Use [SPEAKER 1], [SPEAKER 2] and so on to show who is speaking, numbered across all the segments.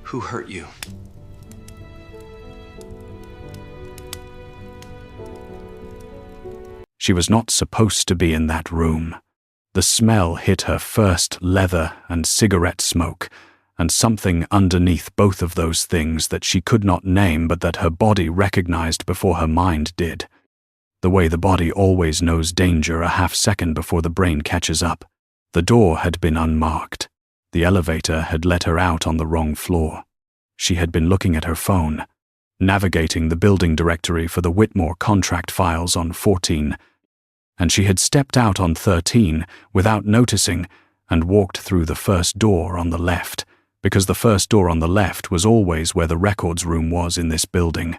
[SPEAKER 1] Who hurt you?
[SPEAKER 2] She was not supposed to be in that room. The smell hit her first, leather and cigarette smoke, and something underneath both of those things that she could not name but that her body recognized before her mind did. The way the body always knows danger a half-second before the brain catches up. The door had been unmarked. The elevator had let her out on the wrong floor. She had been looking at her phone, navigating the building directory for the Whitmore contract files on 14, and she had stepped out on 13 without noticing and walked through the first door on the left, because the first door on the left was always where the records room was in this building.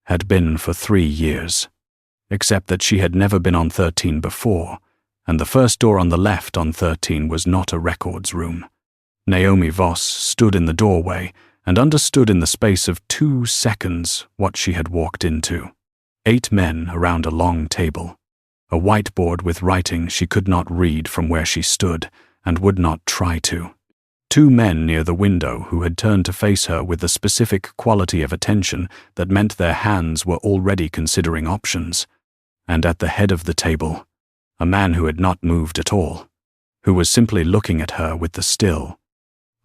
[SPEAKER 2] Had been for 3 years. Except that she had never been on 13 before, and the first door on the left on 13 was not a records room. Naomi Voss stood in the doorway and understood in the space of 2 seconds what she had walked into. 8 men around a long table. A whiteboard with writing she could not read from where she stood, and would not try to. 2 men near the window who had turned to face her with the specific quality of attention that meant their hands were already considering options. And at the head of the table, a man who had not moved at all, who was simply looking at her with the still,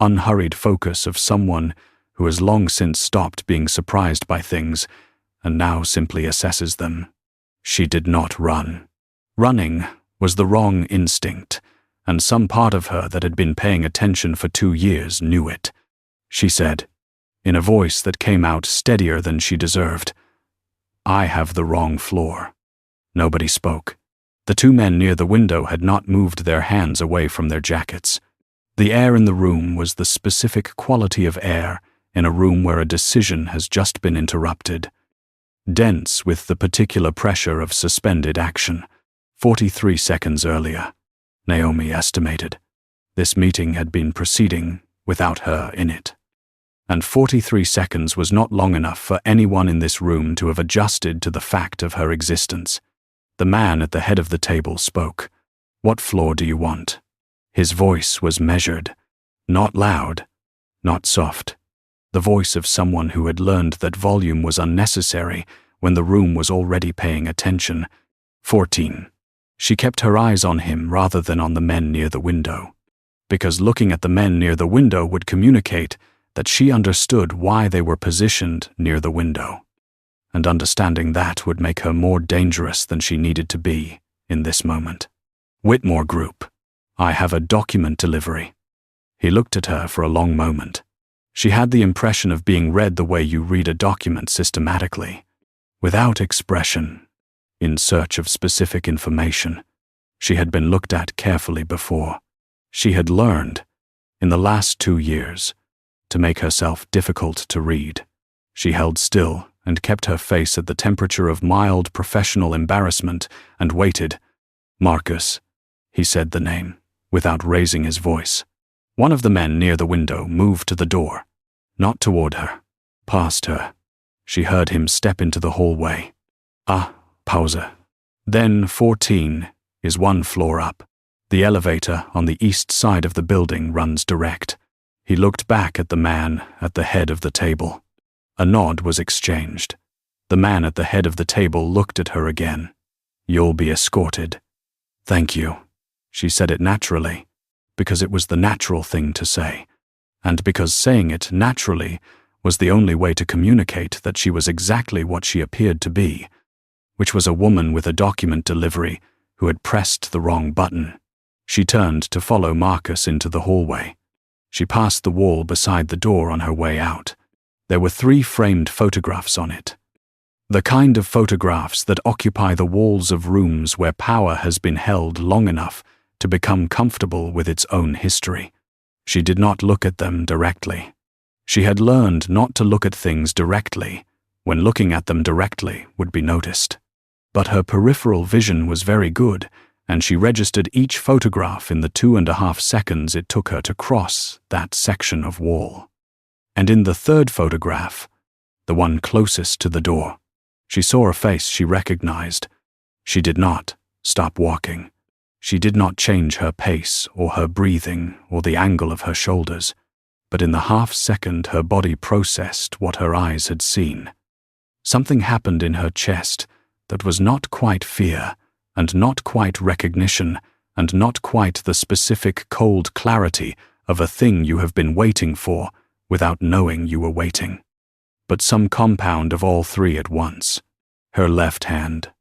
[SPEAKER 2] unhurried focus of someone who has long since stopped being surprised by things and now simply assesses them. She did not run. Running was the wrong instinct, and some part of her that had been paying attention for 2 years knew it. She said, in a voice that came out steadier than she deserved, "I have the wrong floor." Nobody spoke. The 2 men near the window had not moved their hands away from their jackets. The air in the room was the specific quality of air in a room where a decision has just been interrupted. Dense with the particular pressure of suspended action. 43 seconds earlier, Naomi estimated. This meeting had been proceeding without her in it. And 43 seconds was not long enough for anyone in this room to have adjusted to the fact of her existence. The man at the head of the table spoke. "What floor do you want?" His voice was measured, not loud, not soft. The voice of someone who had learned that volume was unnecessary when the room was already paying attention. 14. She kept her eyes on him rather than on the men near the window, because looking at the men near the window would communicate that she understood why they were positioned near the window. And understanding that would make her more dangerous than she needed to be in this moment. "Whitmore Group, I have a document delivery." He looked at her for a long moment. She had the impression of being read the way you read a document systematically, without expression, in search of specific information. She had been looked at carefully before. She had learned, in the last 2 years, to make herself difficult to read. She held still and kept her face at the temperature of mild professional embarrassment and waited. "Marcus," he said the name, without raising his voice. One of the men near the window moved to the door, not toward her, past her. She heard him step into the hallway. Pause. Then 14 is 1 floor up. The elevator on the east side of the building runs direct. He looked back at the man at the head of the table. A nod was exchanged. The man at the head of the table looked at her again. "You'll be escorted." "Thank you." She said it naturally, because it was the natural thing to say, and because saying it naturally was the only way to communicate that she was exactly what she appeared to be, which was a woman with a document delivery who had pressed the wrong button. She turned to follow Marcus into the hallway. She passed the wall beside the door on her way out. There were 3 framed photographs on it. The kind of photographs that occupy the walls of rooms where power has been held long enough to become comfortable with its own history. She did not look at them directly. She had learned not to look at things directly, when looking at them directly would be noticed. But her peripheral vision was very good, and she registered each photograph in the 2.5 seconds it took her to cross that section of wall. And in the 3rd photograph, the one closest to the door, she saw a face she recognized. She did not stop walking. She did not change her pace or her breathing or the angle of her shoulders. but in the half-second her body processed what her eyes had seen. Something happened in her chest that was not quite fear, and not quite recognition, and not quite the specific cold clarity of a thing you have been waiting for without knowing you were waiting. But some compound of all three at once. Her left hand,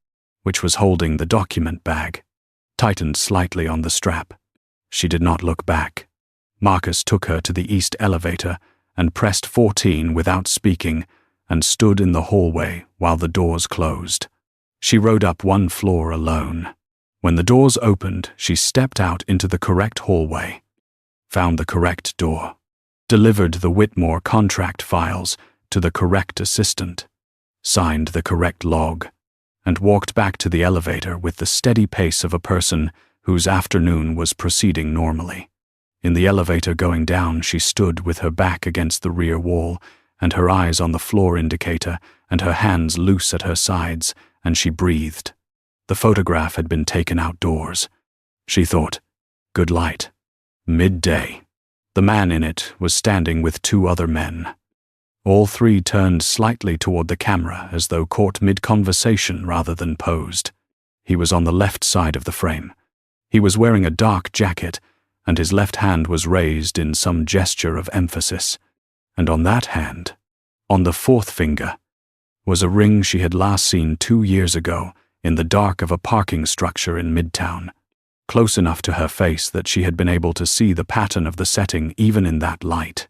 [SPEAKER 2] which was holding the document bag, tightened slightly on the strap. She did not look back. Marcus took her to the east elevator and pressed 14 without speaking and stood in the hallway while the doors closed. She rode up one floor alone. When the doors opened, she stepped out into the correct hallway, found the correct door, delivered the Whitmore contract files to the correct assistant, signed the correct log, and walked back to the elevator with the steady pace of a person whose afternoon was proceeding normally. In the elevator going down, she stood with her back against the rear wall and her eyes on the floor indicator and her hands loose at her sides, and she breathed. The photograph had been taken outdoors. She thought, good light. Midday. The man in it was standing with two other men. All three turned slightly toward the camera as though caught mid-conversation rather than posed. He was on the left side of the frame. He was wearing a dark jacket, and his left hand was raised in some gesture of emphasis. And on that hand, on the fourth finger, was a ring she had last seen 2 years ago in the dark of a parking structure in Midtown, close enough to her face that she had been able to see the pattern of the setting even in that light.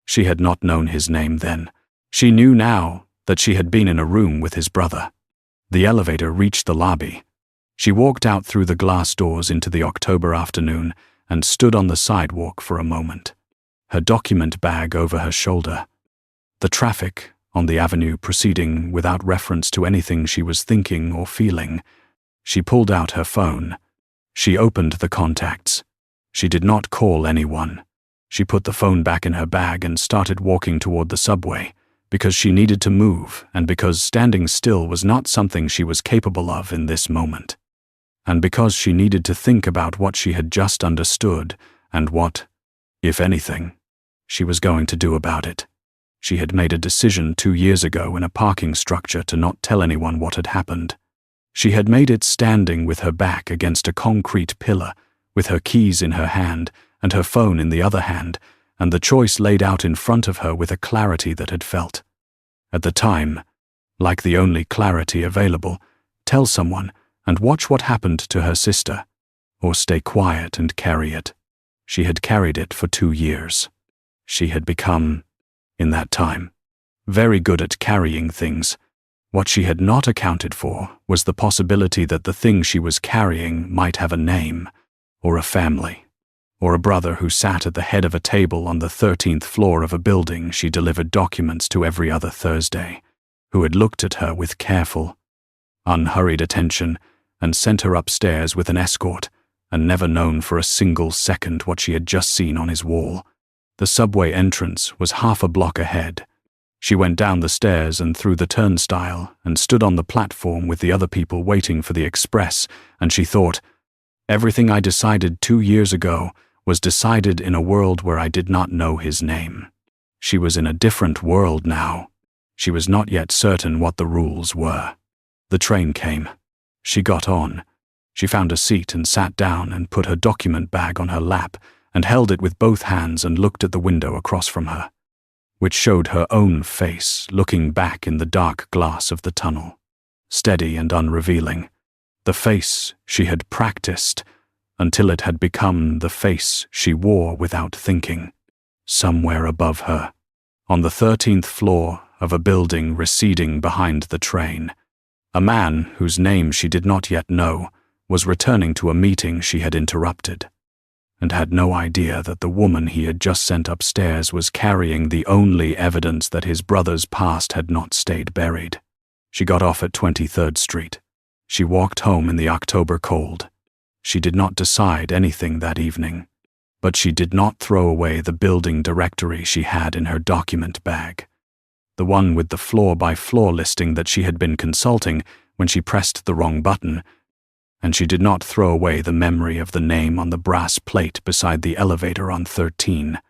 [SPEAKER 2] She had not known his name then. She knew now that she had been in a room with his brother. The elevator reached the lobby. She walked out through the glass doors into the October afternoon and stood on the sidewalk for a moment, her document bag over her shoulder. The traffic on the avenue proceeding without reference to anything she was thinking or feeling. She pulled out her phone. She opened the contacts. She did not call anyone. She put the phone back in her bag and started walking toward the subway, because she needed to move and because standing still was not something she was capable of in this moment. And because she needed to think about what she had just understood and what, if anything, she was going to do about it. She had made a decision 2 years ago in a parking structure to not tell anyone what had happened. She had made it standing with her back against a concrete pillar, with her keys in her hand and her phone in the other hand, and the choice laid out in front of her with a clarity that had felt, at the time, like the only clarity available, tell someone and watch what happened to her sister, or stay quiet and carry it. She had carried it for 2 years. She had become, in that time, very good at carrying things. What she had not accounted for was the possibility that the thing she was carrying might have a name, or a family, or a brother who sat at the head of a table on the 13th floor of a building she delivered documents to every other Thursday, who had looked at her with careful, unhurried attention and sent her upstairs with an escort, and never known for a single second what she had just seen on his wall. The subway entrance was half a block ahead. She went down the stairs and through the turnstile and stood on the platform with the other people waiting for the express, and she thought, everything I decided 2 years ago was decided in a world where I did not know his name. She was in a different world now. She was not yet certain what the rules were. The train came. She got on. She found a seat and sat down and put her document bag on her lap and held it with both hands and looked at the window across from her, which showed her own face looking back in the dark glass of the tunnel, steady and unrevealing, the face she had practiced until it had become the face she wore without thinking, somewhere above her, on the 13th floor of a building receding behind the train. A man whose name she did not yet know was returning to a meeting she had interrupted, and had no idea that the woman he had just sent upstairs was carrying the only evidence that his brother's past had not stayed buried. She got off at 23rd Street. She walked home in the October cold. She did not decide anything that evening, but she did not throw away the building directory she had in her document bag, the one with the floor-by-floor listing that she had been consulting when she pressed the wrong button, and she did not throw away the memory of the name on the brass plate beside the elevator on 13.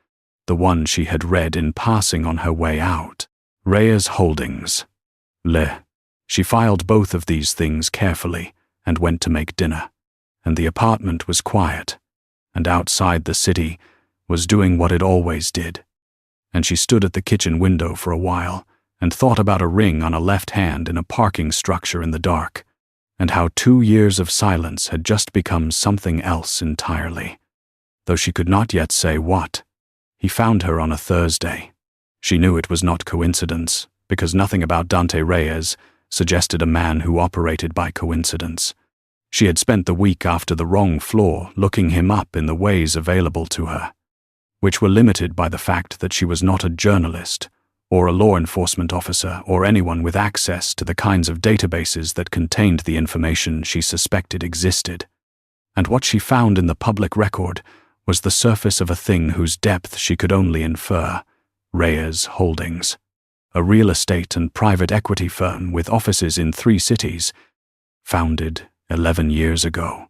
[SPEAKER 2] the one she had read in passing on her way out. Reyes Holdings. Le. She filed both of these things carefully and went to make dinner, and the apartment was quiet, and outside the city was doing what it always did. And she stood at the kitchen window for a while and thought about a ring on a left hand in a parking structure in the dark, and how 2 years of silence had just become something else entirely. Though she could not yet say what. He found her on a Thursday. She knew it was not coincidence, because nothing about Dante Reyes suggested a man who operated by coincidence. She had spent the week after the wrong floor looking him up in the ways available to her, which were limited by the fact that she was not a journalist, or a law enforcement officer, or anyone with access to the kinds of databases that contained the information she suspected existed. And what she found in the public record was the surface of a thing whose depth she could only infer: Reyes Holdings, a real estate and private equity firm with offices in 3 cities, founded 11 years ago.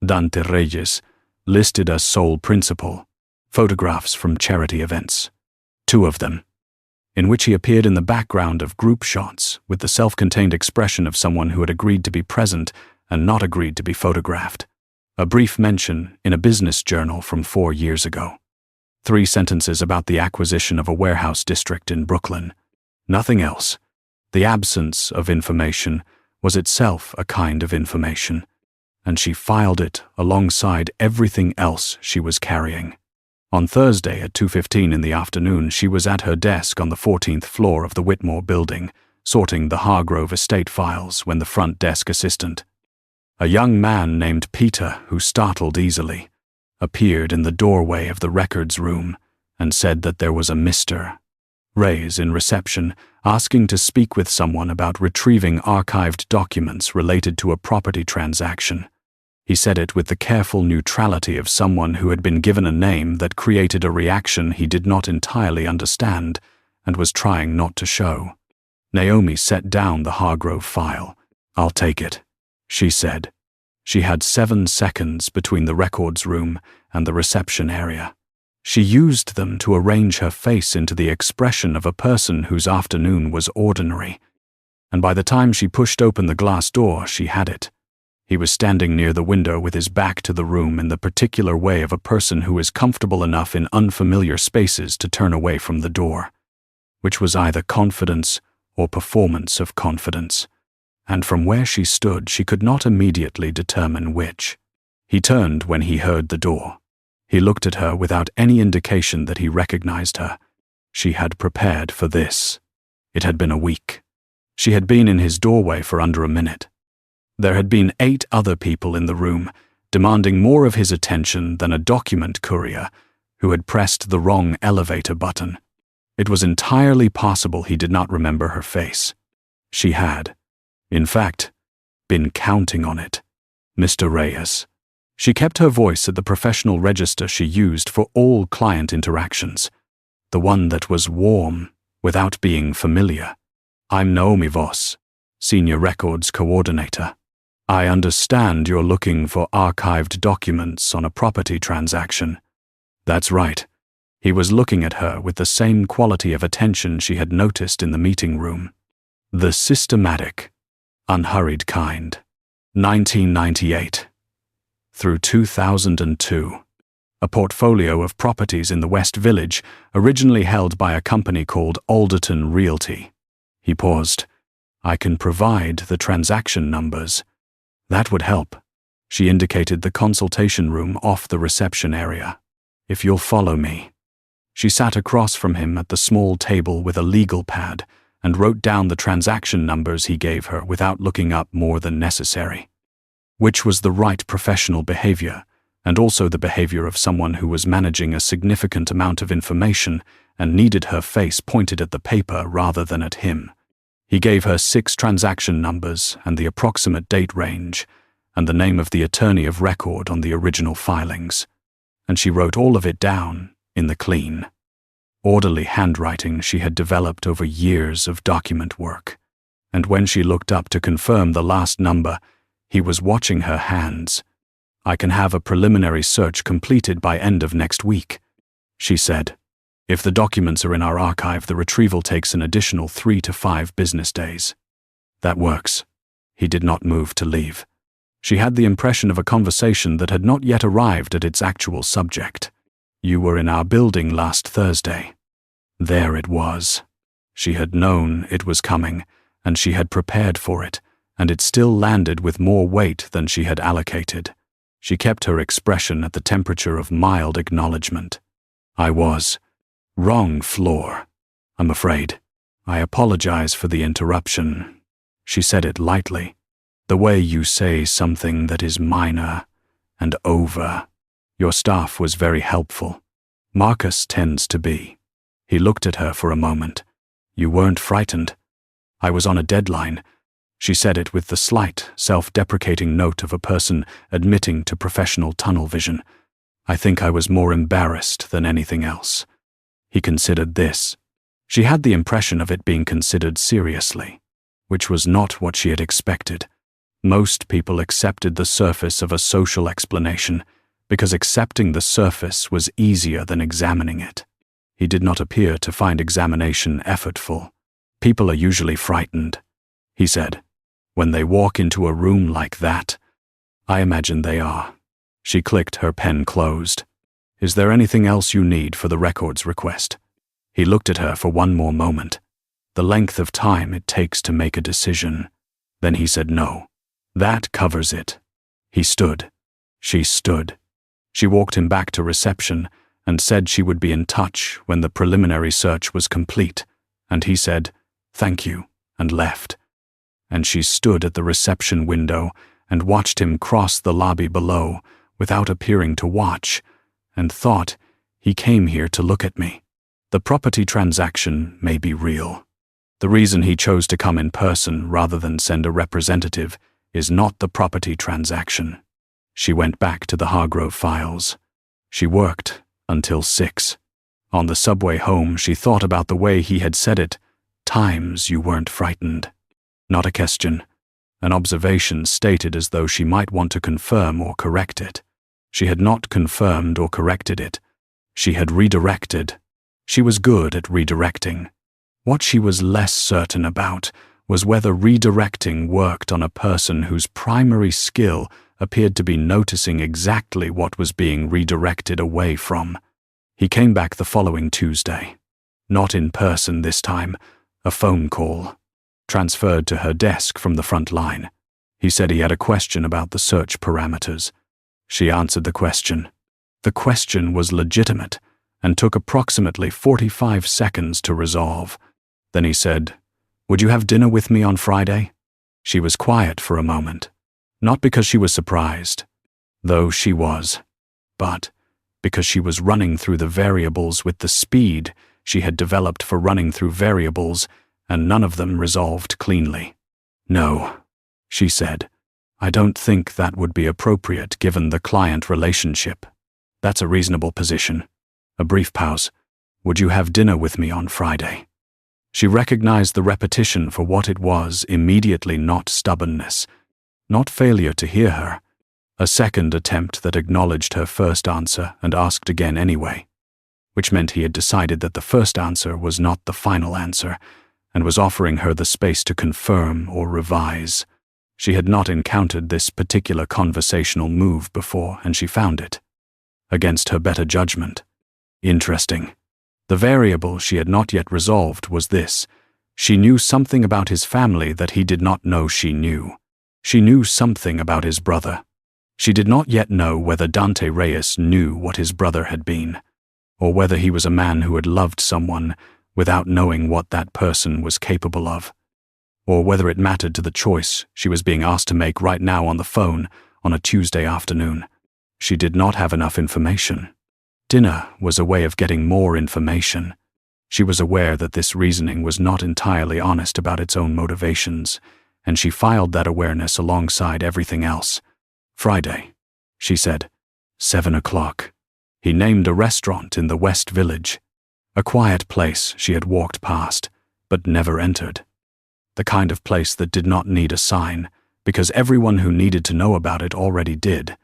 [SPEAKER 2] Dante Reyes, listed as sole principal, photographs from charity events, 2 of them, in which he appeared in the background of group shots with the self-contained expression of someone who had agreed to be present and not agreed to be photographed. A brief mention in a business journal from 4 years ago. 3 sentences about the acquisition of a warehouse district in Brooklyn. Nothing else. The absence of information was itself a kind of information, and she filed it alongside everything else she was carrying. On Thursday at 2:15 in the afternoon, she was at her desk on the 14th floor of the Whitmore building, sorting the Hargrove estate files when the front desk assistant, a young man named Peter, who startled easily, appeared in the doorway of the records room and said that there was a Mr. Reyes in reception asking to speak with someone about retrieving archived documents related to a property transaction. He said it with the careful neutrality of someone who had been given a name that created a reaction he did not entirely understand and was trying not to show. Naomi set down the Hargrove file. "I'll take it," she said. She had 7 seconds between the records room and the reception area. She used them to arrange her face into the expression of a person whose afternoon was ordinary, and by the time she pushed open the glass door, she had it. He was standing near the window with his back to the room in the particular way of a person who is comfortable enough in unfamiliar spaces to turn away from the door, which was either confidence or performance of confidence, and from where she stood she could not immediately determine which. He turned when he heard the door. He looked at her without any indication that he recognized her. She had prepared for this. It had been a week. She had been in his doorway for under a minute. There had been 8 other people in the room, demanding more of his attention than a document courier who had pressed the wrong elevator button. It was entirely possible he did not remember her face. She had, in fact, been counting on it. Mr. Reyes. She kept her voice at the professional register she used for all client interactions, the one that was warm without being familiar. "I'm Naomi Voss, Senior Records Coordinator. I understand you're looking for archived documents on a property transaction." That's right. He was looking at her with the same quality of attention she had noticed in the meeting room. The systematic, unhurried kind. 1998 through 2002. A portfolio of properties in the West Village, originally held by a company called Alderton Realty. He paused. "I can provide the transaction numbers." "That would help." She indicated the consultation room off the reception area. "If you'll follow me." She sat across from him at the small table with a legal pad and wrote down the transaction numbers he gave her without looking up more than necessary, which was the right professional behavior, and also the behavior of someone who was managing a significant amount of information and needed her face pointed at the paper rather than at him. He gave her 6 transaction numbers and the approximate date range, and the name of the attorney of record on the original filings, and she wrote all of it down in the clean, orderly handwriting she had developed over years of document work. And when she looked up to confirm the last number, he was watching her hands. "I can have a preliminary search completed by end of next week," she said. If the documents are in our archive, the retrieval takes an additional 3 to 5 business days. That works. He did not move to leave. She had the impression of a conversation that had not yet arrived at its actual subject. You were in our building last Thursday. There it was. She had known it was coming, and she had prepared for it, and it still landed with more weight than she had allocated. She kept her expression at the temperature of mild acknowledgement. I was. Wrong floor, I'm afraid. I apologize for the interruption. She said it lightly. The way you say something that is minor and over. Your staff was very helpful. Marcus tends to be. He looked at her for a moment. You weren't frightened. I was on a deadline. She said it with the slight, self-deprecating note of a person admitting to professional tunnel vision. I think I was more embarrassed than anything else. He considered this. She had the impression of it being considered seriously, which was not what she had expected. Most people accepted the surface of a social explanation, because accepting the surface was easier than examining it. He did not appear to find examination effortful. People are usually frightened, he said, when they walk into a room like that. I imagine they are. She clicked, her pen closed. Is there anything else you need for the records request? He looked at her for one more moment. The length of time it takes to make a decision. Then he said no. That covers it. He stood. She stood. She walked him back to reception and said she would be in touch when the preliminary search was complete, and he said, thank you, and left. And she stood at the reception window and watched him cross the lobby below without appearing to watch, and thought, he came here to look at me. The property transaction may be real. The reason he chose to come in person rather than send a representative is not the property transaction. She went back to the Hargrove files. She worked until 6. On the subway home, she thought about the way he had said it. Times you weren't frightened. Not a question. An observation stated as though she might want to confirm or correct it. She had not confirmed or corrected it. She had redirected. She was good at redirecting. What she was less certain about was whether redirecting worked on a person whose primary skill appeared to be noticing exactly what was being redirected away from. He came back the following Tuesday. Not in person this time, a phone call. Transferred to her desk from the front line. He said he had a question about the search parameters. She answered the question. The question was legitimate and took approximately 45 seconds to resolve. Then he said, would you have dinner with me on Friday? She was quiet for a moment. Not because she was surprised, though she was, but because she was running through the variables with the speed she had developed for running through variables, and none of them resolved cleanly. No, she said. I don't think that would be appropriate given the client relationship. That's a reasonable position. A brief pause. Would you have dinner with me on Friday? She recognized the repetition for what it was immediately, not stubbornness, not failure to hear her. A second attempt that acknowledged her first answer and asked again anyway, which meant he had decided that the first answer was not the final answer and was offering her the space to confirm or revise. She had not encountered this particular conversational move before, and she found it against her better judgment interesting. The variable she had not yet resolved was this. She knew something about his family that he did not know she knew. She knew something about his brother. She did not yet know whether Dante Reyes knew what his brother had been, or whether he was a man who had loved someone without knowing what that person was capable of, or whether it mattered to the choice she was being asked to make right now on the phone on a Tuesday afternoon. She did not have enough information. Dinner was a way of getting more information. She was aware that this reasoning was not entirely honest about its own motivations, and she filed that awareness alongside everything else. Friday, she said. 7 o'clock. He named a restaurant in the West Village. A quiet place she had walked past, but never entered. The kind of place that did not need a sign, because everyone who needed to know about it already did.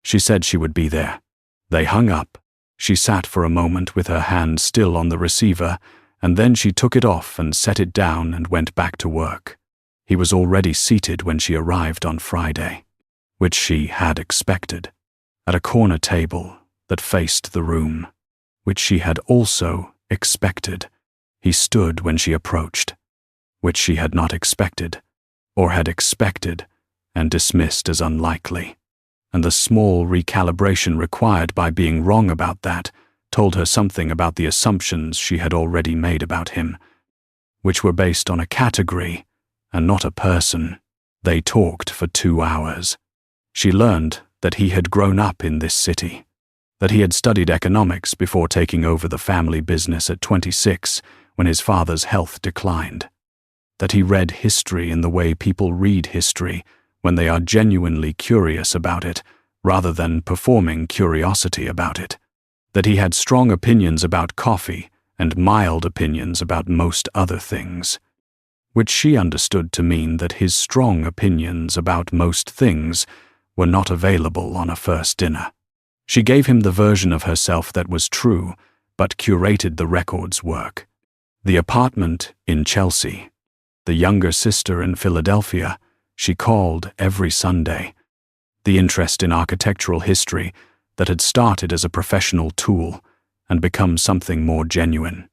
[SPEAKER 2] She said she would be there. They hung up, She sat for a moment with her hand still on the receiver, and then she took it off and set it down and went back to work. He was already seated when she arrived on Friday, which she had expected, at a corner table that faced the room, which she had also expected. He stood when she approached, which she had not expected, or had expected and dismissed as unlikely. And the small recalibration required by being wrong about that told her something about the assumptions she had already made about him, which were based on a category and not a person. They talked for 2 hours. She learned that he had grown up in this city, that he had studied economics before taking over the family business at 26 when his father's health declined, that he read history in the way people read history when they are genuinely curious about it rather than performing curiosity about it, that he had strong opinions about coffee and mild opinions about most other things, which she understood to mean that his strong opinions about most things were not available on a first dinner. She gave him the version of herself that was true, but curated the record's work. The apartment in Chelsea, the younger sister in Philadelphia, she called every Sunday. The interest in architectural history that had started as a professional tool and become something more genuine.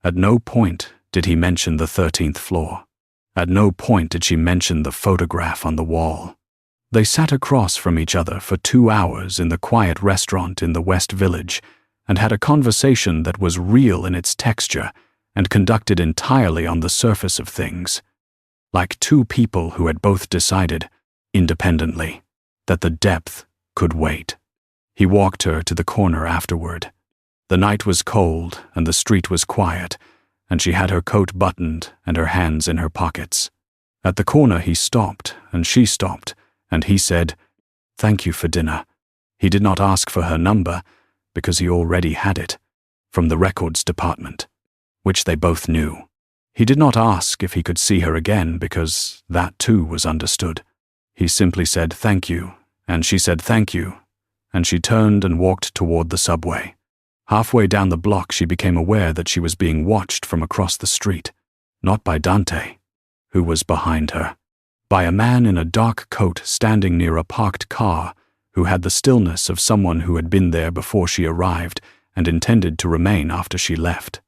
[SPEAKER 2] At no point did he mention the 13th floor. At no point did she mention the photograph on the wall. They sat across from each other for 2 hours in the quiet restaurant in the West Village and had a conversation that was real in its texture and conducted entirely on the surface of things, like two people who had both decided, independently, that the depth could wait. He walked her to the corner afterward. The night was cold and the street was quiet, and she had her coat buttoned and her hands in her pockets. At the corner he stopped, and she stopped, and he said, "Thank you for dinner." He did not ask for her number, because he already had it, from the records department, which they both knew. He did not ask if he could see her again, because that too was understood. He simply said thank you, and she said thank you, and she turned and walked toward the subway. Halfway down the block she became aware that she was being watched from across the street, not by Dante, who was behind her, by a man in a dark coat standing near a parked car who had the stillness of someone who had been there before she arrived and intended to remain after she left.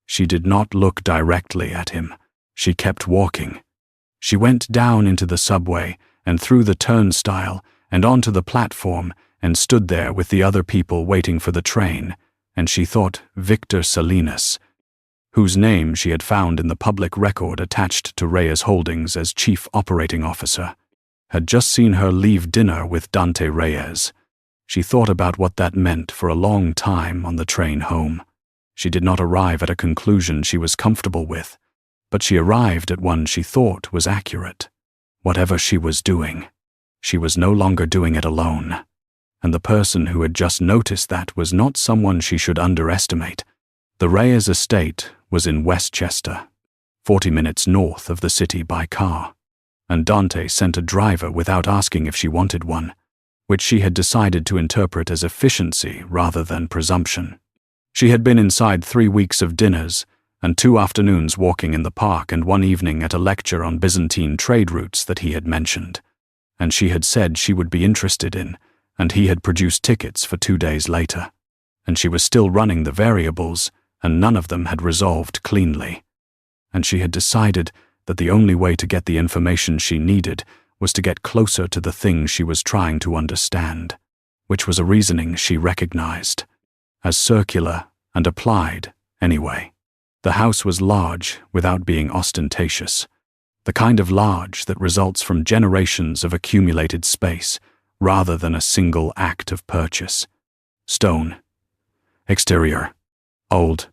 [SPEAKER 2] She did not look directly at him. She kept walking. She went down into the subway and through the turnstile and onto the platform and stood there with the other people waiting for the train, and she thought Victor Salinas, whose name she had found in the public record attached to Reyes Holdings as Chief Operating Officer, had just seen her leave dinner with Dante Reyes. She thought about what that meant for a long time on the train home. She did not arrive at a conclusion she was comfortable with, but she arrived at one she thought was accurate. Whatever she was doing, she was no longer doing it alone. And the person who had just noticed that was not someone she should underestimate. The Reyes estate was in Westchester, 40 minutes north of the city by car, and Dante sent a driver without asking if she wanted one, which she had decided to interpret as efficiency rather than presumption. She had been inside 3 weeks of dinners and 2 afternoons walking in the park and 1 evening at a lecture on Byzantine trade routes that he had mentioned, and she had said she would be interested in, and he had produced tickets for 2 days later, and she was still running the variables, and none of them had resolved cleanly. And she had decided that the only way to get the information she needed was to get closer to the thing she was trying to understand, which was a reasoning she recognized as circular and applied anyway. The house was large without being ostentatious, the kind of large that results from generations of accumulated space rather than a single act of purchase. Stone. Exterior. Old.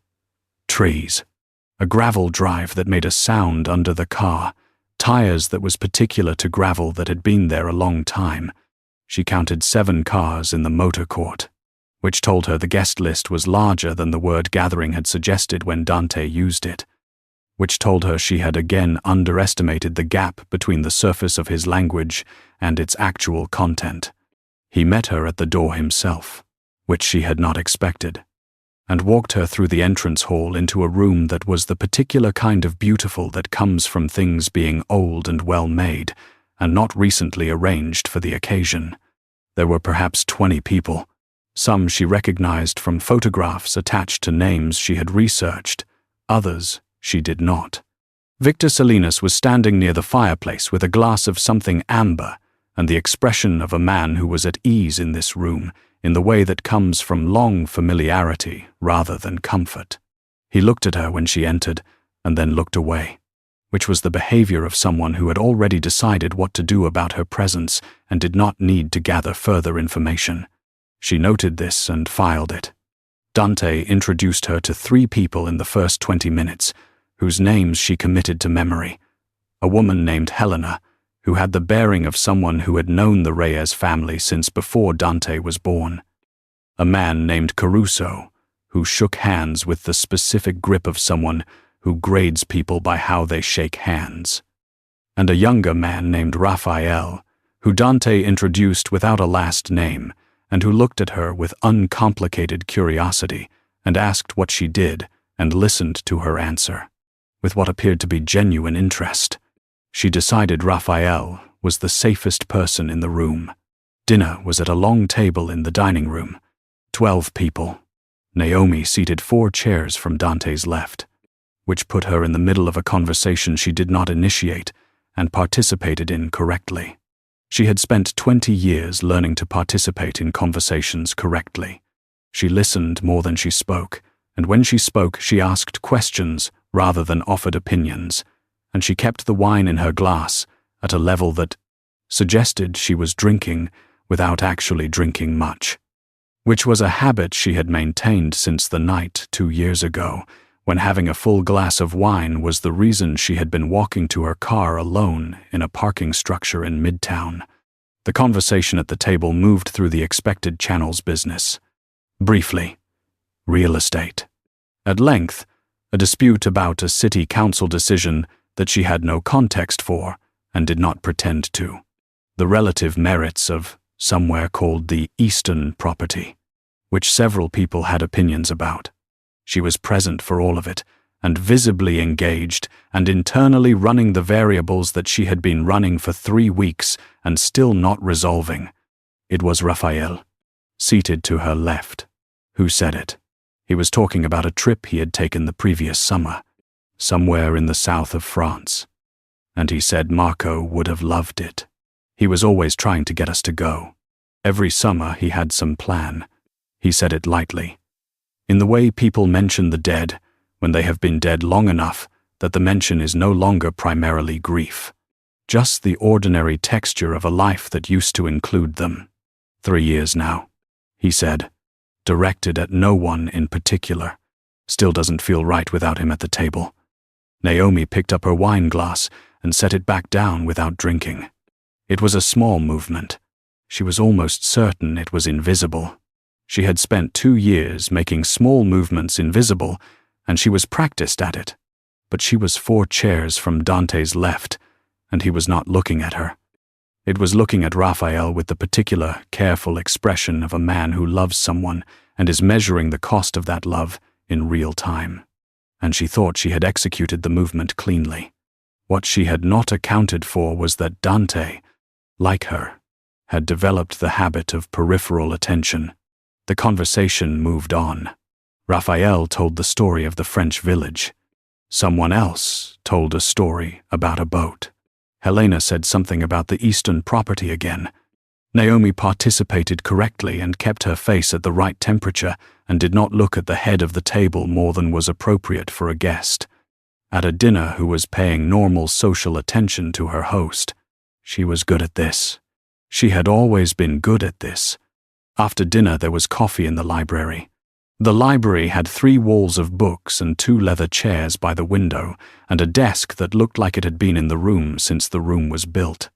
[SPEAKER 2] Trees. A gravel drive that made a sound under the car. Tires that was particular to gravel that had been there a long time. She counted 7 cars in the motor court, which told her the guest list was larger than the word gathering had suggested when Dante used it, which told her she had again underestimated the gap between the surface of his language and its actual content. He met her at the door himself, which she had not expected. and walked her through the entrance hall into a room that was the particular kind of beautiful that comes from things being old and well made, and not recently arranged for the occasion. There were perhaps 20 people. Some she recognized from photographs attached to names she had researched, others she did not. Victor Salinas was standing near the fireplace with a glass of something amber and the expression of a man who was at ease in this room, in the way that comes from long familiarity rather than comfort. He looked at her when she entered and then looked away, which was the behavior of someone who had already decided what to do about her presence and did not need to gather further information. She noted this and filed it. Dante introduced her to 3 people in the first 20 minutes, whose names she committed to memory. A woman named Helena, who had the bearing of someone who had known the Reyes family since before Dante was born. A man named Caruso, who shook hands with the specific grip of someone who grades people by how they shake hands. And a younger man named Raphael, who Dante introduced without a last name, and who looked at her with uncomplicated curiosity and asked what she did and listened to her answer, with what appeared to be genuine interest. She decided Raphael was the safest person in the room. Dinner was at a long table in the dining room. 12 people. Naomi seated 4 chairs from Dante's left, which put her in the middle of a conversation she did not initiate and participated in correctly. She had spent 20 years learning to participate in conversations correctly. She listened more than she spoke, and when she spoke, she asked questions rather than offered opinions, and she kept the wine in her glass at a level that suggested she was drinking without actually drinking much, which was a habit she had maintained since the night 2 years ago, when having a full glass of wine was the reason she had been walking to her car alone in a parking structure in Midtown. The conversation at the table moved through the expected channels business. Briefly, real estate. At length, a dispute about a city council decision that she had no context for and did not pretend to. The relative merits of somewhere called the Eastern property, which several people had opinions about. She was present for all of it, and visibly engaged and internally running the variables that she had been running for 3 weeks and still not resolving. It was Raphael, seated to her left, who said it. He was talking about a trip he had taken the previous summer, somewhere in the south of France, and he said Marco would have loved it. He was always trying to get us to go. Every summer he had some plan. He said it lightly, in the way people mention the dead when they have been dead long enough that the mention is no longer primarily grief, just the ordinary texture of a life that used to include them. 3 years now, he said, directed at no one in particular. Still doesn't feel right without him at the table. Naomi picked up her wine glass and set it back down without drinking. It was a small movement. She was almost certain it was invisible. She had spent 2 years making small movements invisible, and she was practiced at it. But she was 4 chairs from Dante's left, and he was not looking at her. It was looking at Raphael with the particular, careful expression of a man who loves someone and is measuring the cost of that love in real time. And she thought she had executed the movement cleanly. What she had not accounted for was that Dante, like her, had developed the habit of peripheral attention. The conversation moved on. Raphael told the story of the French village. Someone else told a story about a boat. Helena said something about the Eastern property again. Naomi participated correctly and kept her face at the right temperature and did not look at the head of the table more than was appropriate for a guest. At a dinner who was paying normal social attention to her host. She was good at this. She had always been good at this. After dinner there was coffee in the library. The library had 3 walls of books and 2 leather chairs by the window and a desk that looked like it had been in the room since the room was built.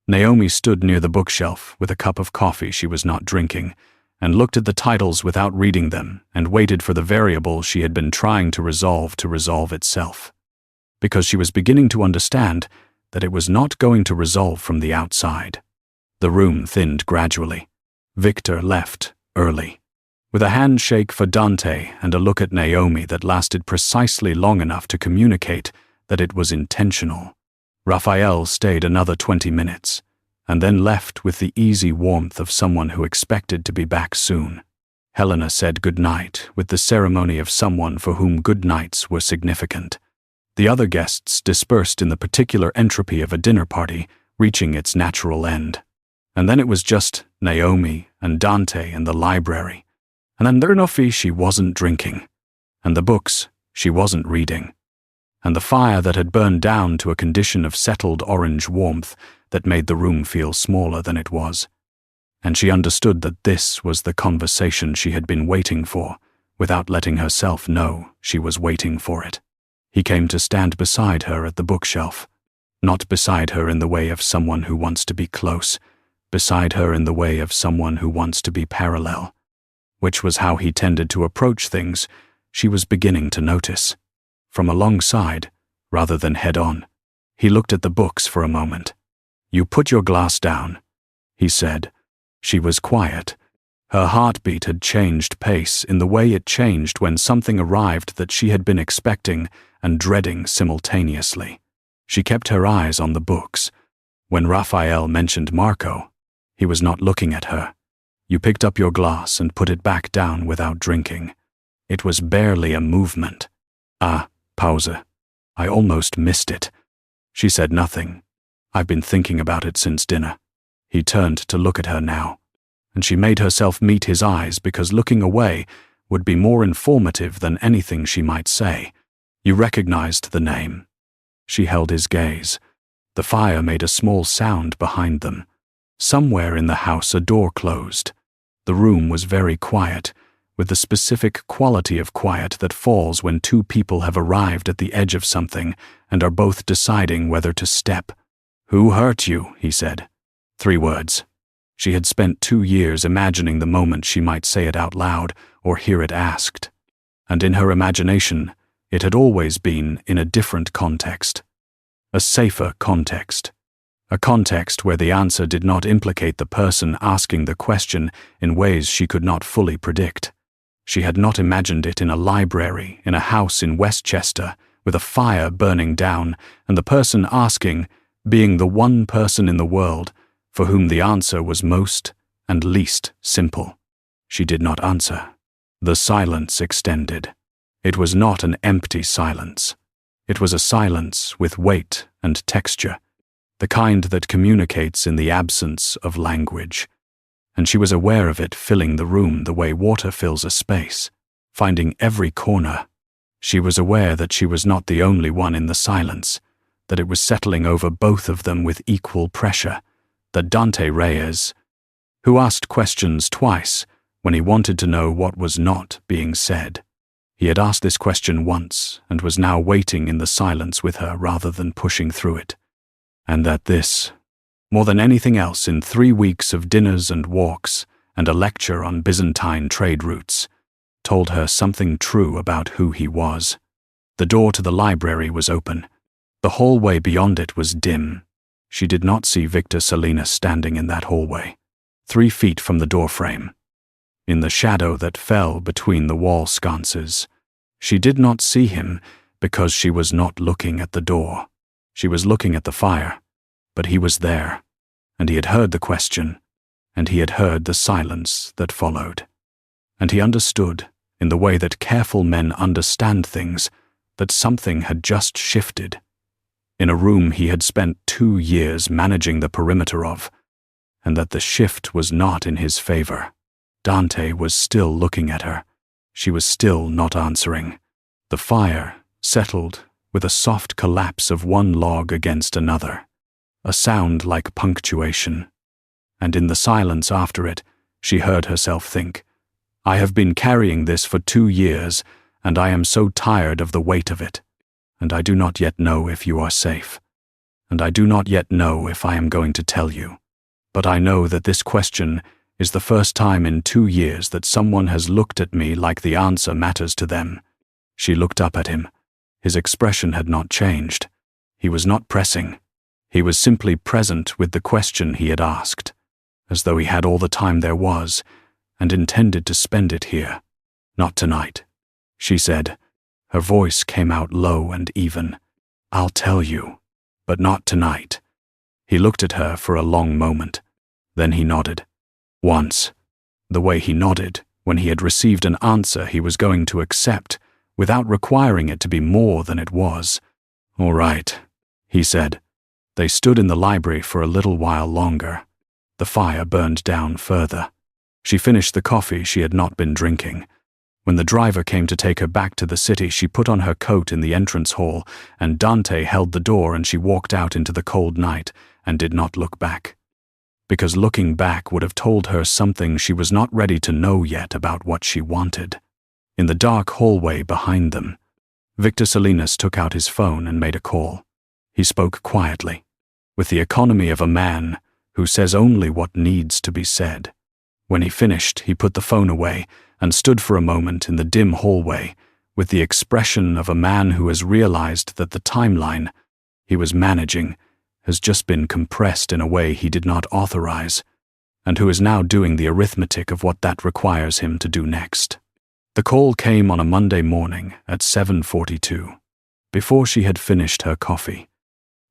[SPEAKER 2] Naomi stood near the bookshelf with a cup of coffee she was not drinking and looked at the titles without reading them and waited for the variable she had been trying to resolve itself. Because she was beginning to understand that it was not going to resolve from the outside. The room thinned gradually. Victor left early. with a handshake for Dante and a look at Naomi that lasted precisely long enough to communicate that it was intentional. Raphael stayed another 20 minutes, and then left with the easy warmth of someone who expected to be back soon. Helena said goodnight with the ceremony of someone for whom good nights were significant. The other guests dispersed in the particular entropy of a dinner party, reaching its natural end. And then it was just Naomi and Dante in the library. And under Nofi she wasn't drinking. And the books she wasn't reading. And the fire that had burned down to a condition of settled orange warmth that made the room feel smaller than it was. And she understood that this was the conversation she had been waiting for, without letting herself know she was waiting for it. He came to stand beside her at the bookshelf, not beside her in the way of someone who wants to be close, beside her in the way of someone who wants to be parallel, which was how he tended to approach things she was beginning to notice. From alongside, rather than head-on, he looked at the books for a moment. "You put your glass down," he said. She was quiet. Her heartbeat had changed pace in the way it changed when something arrived that she had been expecting and dreading simultaneously. She kept her eyes on the books. When Raphael mentioned Marco, he was not looking at her. "You picked up your glass and put it back down without drinking." It was barely a movement. Pause. "I almost missed it." She said nothing. "I've been thinking about it since dinner." He turned to look at her now, and she made herself meet his eyes because looking away would be more informative than anything she might say. "You recognized the name." She held his gaze. The fire made a small sound behind them. Somewhere in the house a door closed. The room was very quiet, with the specific quality of quiet that falls when two people have arrived at the edge of something and are both deciding whether to step. "Who hurt you?" he said. 3 words. She had spent 2 years imagining the moment she might say it out loud or hear it asked. And in her imagination, it had always been in a different context. A safer context. A context where the answer did not implicate the person asking the question in ways she could not fully predict. She had not imagined it in a library, in a house in Westchester, with a fire burning down, and the person asking being the one person in the world for whom the answer was most and least simple. She did not answer. The silence extended. It was not an empty silence. It was a silence with weight and texture, the kind that communicates in the absence of language. And she was aware of it filling the room the way water fills a space, finding every corner. She was aware that she was not the only one in the silence, that it was settling over both of them with equal pressure, that Dante Reyes, who asked questions twice when he wanted to know what was not being said. He had asked this question once and was now waiting in the silence with her rather than pushing through it. And that this, more than anything else in 3 weeks of dinners and walks and a lecture on Byzantine trade routes, told her something true about who he was. The door to the library was open. The hallway beyond it was dim. She did not see Victor Salinas standing in that hallway, 3 feet from the doorframe. In the shadow that fell between the wall sconces, she did not see him because she was not looking at the door. She was looking at the fire, but he was there, and he had heard the question, and he had heard the silence that followed. And he understood, in the way that careful men understand things, that something had just shifted. In a room he had spent 2 years managing the perimeter of, and that the shift was not in his favor. Dante was still looking at her. She was still not answering. The fire settled with a soft collapse of one log against another, a sound like punctuation. And in the silence after it, she heard herself think, "I have been carrying this for 2 years, and I am so tired of the weight of it. And I do not yet know if you are safe. And I do not yet know if I am going to tell you. But I know that this question is the first time in 2 years that someone has looked at me like the answer matters to them." She looked up at him. His expression had not changed. He was not pressing. He was simply present with the question he had asked, as though he had all the time there was, and intended to spend it here. Not tonight, she said. Her voice came out low and even. I'll tell you, but not tonight. He looked at her for a long moment. Then he nodded. Once. The way he nodded, when he had received an answer he was going to accept, without requiring it to be more than it was. All right, he said. They stood in the library for a little while longer. The fire burned down further. She finished the coffee she had not been drinking. When the driver came to take her back to the city, she put on her coat in the entrance hall, and Dante held the door and she walked out into the cold night and did not look back. Because looking back would have told her something she was not ready to know yet about what she wanted. In the dark hallway behind them, Victor Salinas took out his phone and made a call. He spoke quietly, with the economy of a man who says only what needs to be said. When he finished, he put the phone away and stood for a moment in the dim hallway with the expression of a man who has realized that the timeline he was managing has just been compressed in a way he did not authorize, and who is now doing the arithmetic of what that requires him to do next. The call came on a Monday morning at 7:42, before she had finished her coffee,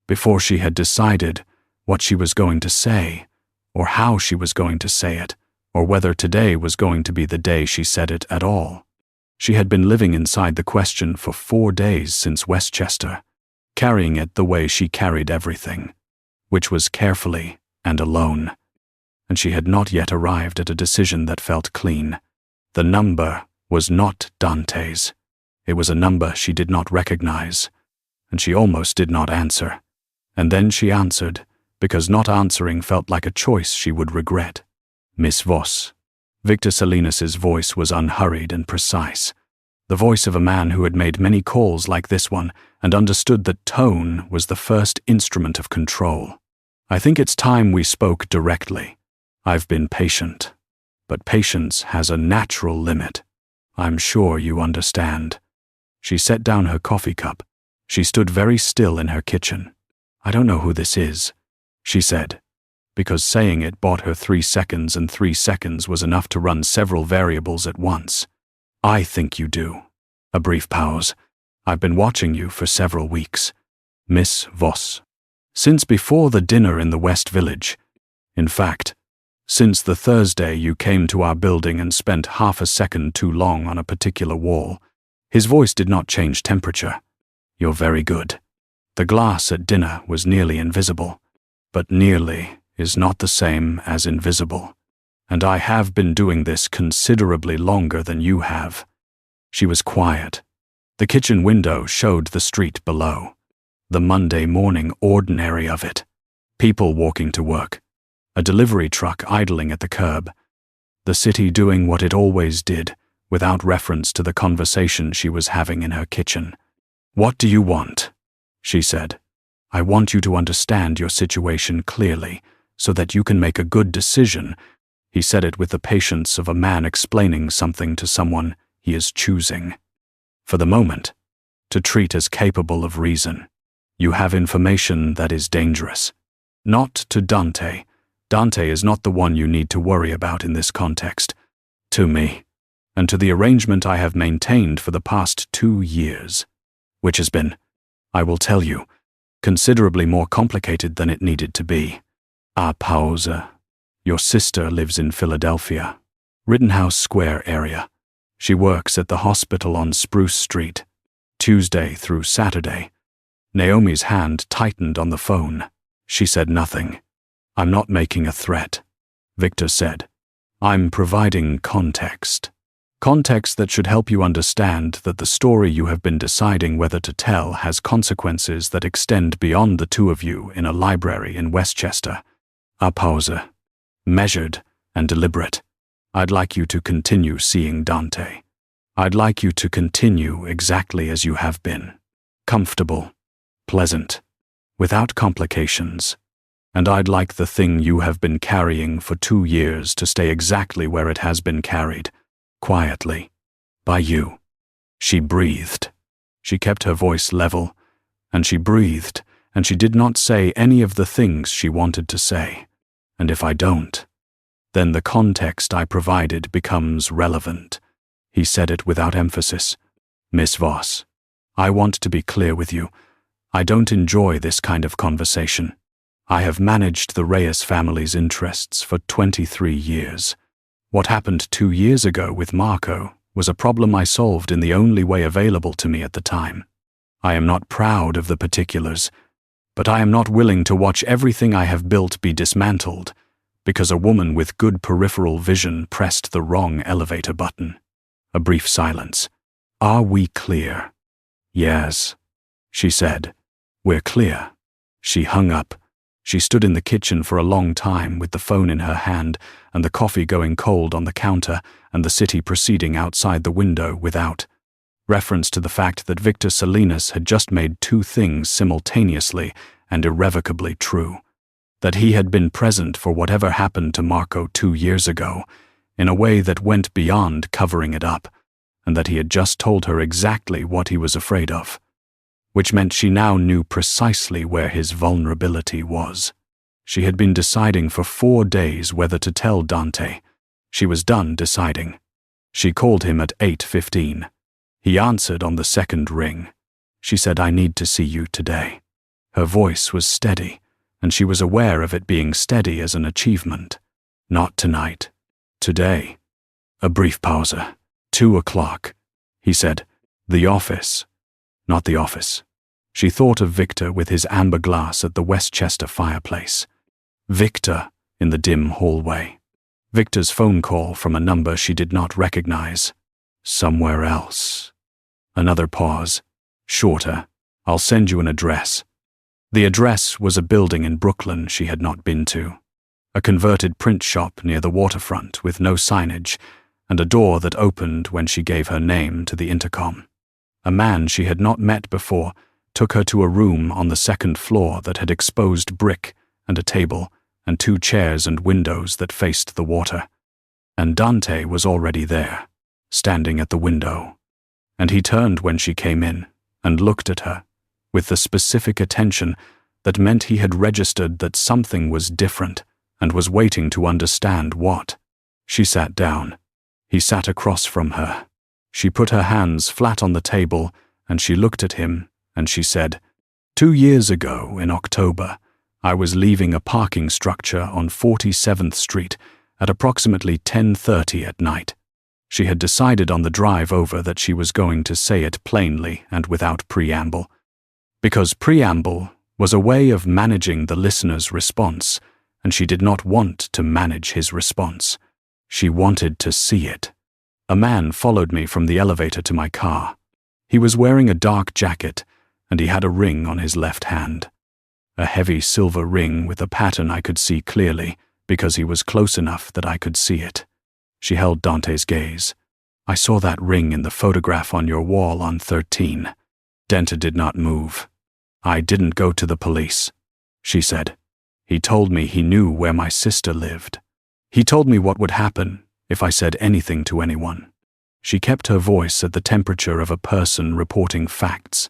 [SPEAKER 2] before she had decided what she was going to say, or how she was going to say it, or whether today was going to be the day she said it at all. She had been living inside the question for 4 days since Westchester, carrying it the way she carried everything, which was carefully and alone. And she had not yet arrived at a decision that felt clean. The number was not Dante's. It was a number she did not recognize, and she almost did not answer. And then she answered, because not answering felt like a choice she would regret. Miss Voss. Victor Salinas's voice was unhurried and precise, the voice of a man who had made many calls like this one and understood that tone was the first instrument of control. I think it's time we spoke directly. I've been patient, but patience has a natural limit. I'm sure you understand. She set down her coffee cup. She stood very still in her kitchen. I don't know who this is, she said, because saying it bought her 3 seconds, and 3 seconds was enough to run several variables at once. I think you do. A brief pause. I've been watching you for several weeks. Miss Voss. Since before the dinner in the West Village. In fact, since the Thursday you came to our building and spent half a second too long on a particular wall. His voice did not change temperature. You're very good. The glass at dinner was nearly invisible, but nearly is not the same as invisible, and I have been doing this considerably longer than you have. She was quiet. The kitchen window showed the street below, the Monday morning ordinary of it. People walking to work, a delivery truck idling at the curb, the city doing what it always did, without reference to the conversation she was having in her kitchen. What do you want? She said. I want you to understand your situation clearly, so that you can make a good decision. He said it with the patience of a man explaining something to someone he is choosing, for the moment, to treat as capable of reason. You have information that is dangerous. Not to Dante. Dante is not the one you need to worry about in this context. To me, and to the arrangement I have maintained for the past 2 years, which has been, I will tell you, considerably more complicated than it needed to be. Pause. Your sister lives in Philadelphia, Rittenhouse Square area. She works at the hospital on Spruce Street, Tuesday through Saturday. Naomi's hand tightened on the phone. She said nothing. I'm not making a threat, Victor said. I'm providing context. Context that should help you understand that the story you have been deciding whether to tell has consequences that extend beyond the two of you in a library in Westchester. Pause. Measured and deliberate. I'd like you to continue seeing Dante. I'd like you to continue exactly as you have been. Comfortable, pleasant, without complications. And I'd like the thing you have been carrying for 2 years to stay exactly where it has been carried, quietly, by you. She breathed. She kept her voice level, and she breathed, and she did not say any of the things she wanted to say. And if I don't, then the context I provided becomes relevant. He said it without emphasis. Miss Voss, I want to be clear with you. I don't enjoy this kind of conversation. I have managed the Reyes family's interests for 23 years. What happened 2 years ago with Marco was a problem I solved in the only way available to me at the time. I am not proud of the particulars, but I am not willing to watch everything I have built be dismantled because a woman with good peripheral vision pressed the wrong elevator button. A brief silence. Are we clear? Yes, she said. We're clear. She hung up. She stood in the kitchen for a long time with the phone in her hand and the coffee going cold on the counter and the city proceeding outside the window without reference to the fact that Victor Salinas had just made 2 things simultaneously and irrevocably true. That he had been present for whatever happened to Marco 2 years ago, in a way that went beyond covering it up, and that he had just told her exactly what he was afraid of. Which meant she now knew precisely where his vulnerability was. She had been deciding for 4 days whether to tell Dante. She was done deciding. She called him at 8:15. He answered on the second ring. She said, I need to see you today. Her voice was steady, and she was aware of it being steady as an achievement. Not tonight. Today. A brief pause. 2 o'clock. He said, the office. Not the office. She thought of Victor with his amber glass at the Westchester fireplace. Victor in the dim hallway. Victor's phone call from a number she did not recognize. Somewhere else. Another pause. Shorter. I'll send you an address. The address was a building in Brooklyn she had not been to. A converted print shop near the waterfront with no signage, and a door that opened when she gave her name to the intercom. A man she had not met before took her to a room on the 2nd floor that had exposed brick and a table and 2 chairs and windows that faced the water. And Dante was already there, standing at the window. And he turned when she came in and looked at her with the specific attention that meant he had registered that something was different and was waiting to understand what. She sat down. He sat across from her. She put her hands flat on the table and she looked at him and she said, 2 years ago in October, I was leaving a parking structure on 47th Street at approximately 10:30 at night. She had decided on the drive over that she was going to say it plainly and without preamble, because preamble was a way of managing the listener's response, and she did not want to manage his response. She wanted to see it. A man followed me from the elevator to my car. He was wearing a dark jacket, and he had a ring on his left hand. A heavy silver ring with a pattern I could see clearly, because he was close enough that I could see it. She held Dante's gaze. I saw that ring in the photograph on your wall on 13. Dante did not move. I didn't go to the police, she said. He told me he knew where my sister lived. He told me what would happen if I said anything to anyone. She kept her voice at the temperature of a person reporting facts,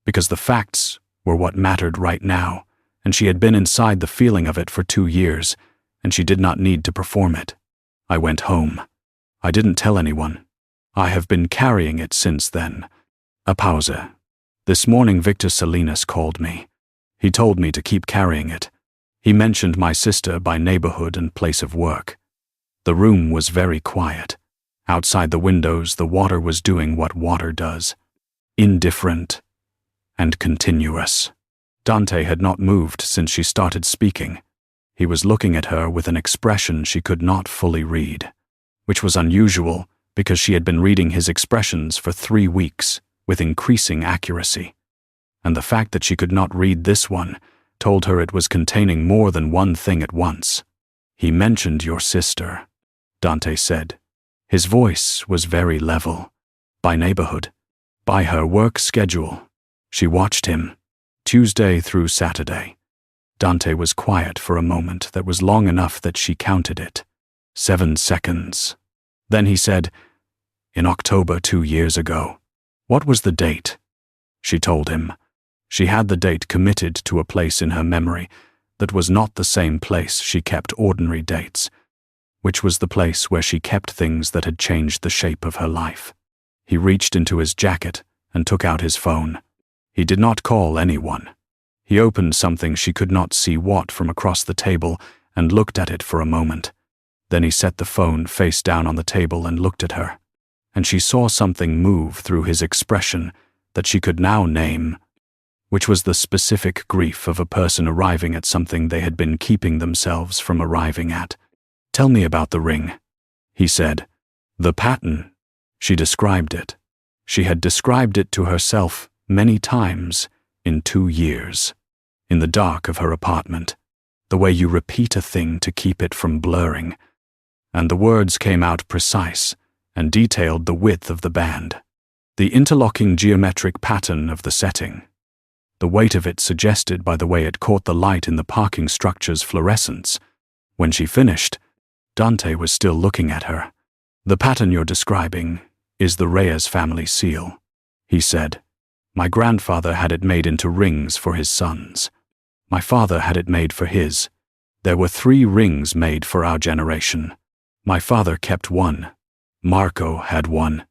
[SPEAKER 2] because the facts were what mattered right now, and she had been inside the feeling of it for 2 years, and she did not need to perform it. I went home. I didn't tell anyone. I have been carrying it since then. A pause. This morning Victor Salinas called me. He told me to keep carrying it. He mentioned my sister by neighborhood and place of work. The room was very quiet. Outside the windows, the water was doing what water does. Indifferent and continuous. Dante had not moved since she started speaking. He was looking at her with an expression she could not fully read, which was unusual because she had been reading his expressions for 3 weeks with increasing accuracy. And the fact that she could not read this one told her it was containing more than one thing at once. He mentioned your sister, Dante said. His voice was very level. By neighborhood. By her work schedule. She watched him, Tuesday through Saturday. Dante was quiet for a moment that was long enough that she counted it. 7 seconds. Then he said, in October 2 years ago. What was the date? She told him. She had the date committed to a place in her memory that was not the same place she kept ordinary dates, which was the place where she kept things that had changed the shape of her life. He reached into his jacket and took out his phone. He did not call anyone. He opened something she could not see what from across the table and looked at it for a moment. Then he set the phone face down on the table and looked at her. And she saw something move through his expression that she could now name, which was the specific grief of a person arriving at something they had been keeping themselves from arriving at. "Tell me about the ring," he said. "The pattern." She described it. She had described it to herself many times in 2 years, in the dark of her apartment, the way you repeat a thing to keep it from blurring. And the words came out precise and detailed the width of the band, the interlocking geometric pattern of the setting, the weight of it suggested by the way it caught the light in the parking structure's fluorescence. When she finished, Dante was still looking at her. "The pattern you're describing is the Reyes family seal," he said. "My grandfather had it made into rings for his sons. My father had it made for his. There were 3 rings made for our generation. My father kept one. Marco had one.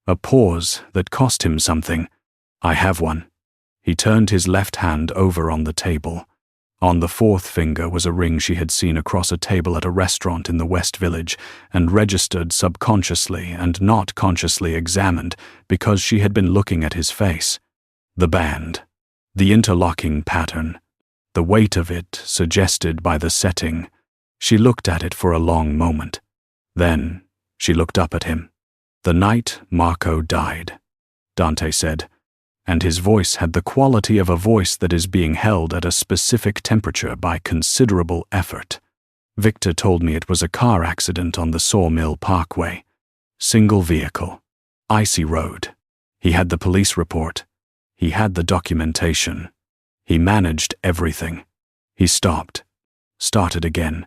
[SPEAKER 2] A pause that cost him something. I have one." He turned his left hand over on the table. On the 4th finger was a ring she had seen across a table at a restaurant in the West Village and registered subconsciously and not consciously examined because she had been looking at his face. The band, the interlocking pattern, the weight of it suggested by the setting. She looked at it for a long moment. Then she looked up at him. "The night Marco died," Dante said, and his voice had the quality of a voice that is being held at a specific temperature by considerable effort. "Victor told me it was a car accident on the Sawmill Parkway. Single vehicle. Icy road. He had the police report. He had the documentation. He managed everything." He stopped. Started again.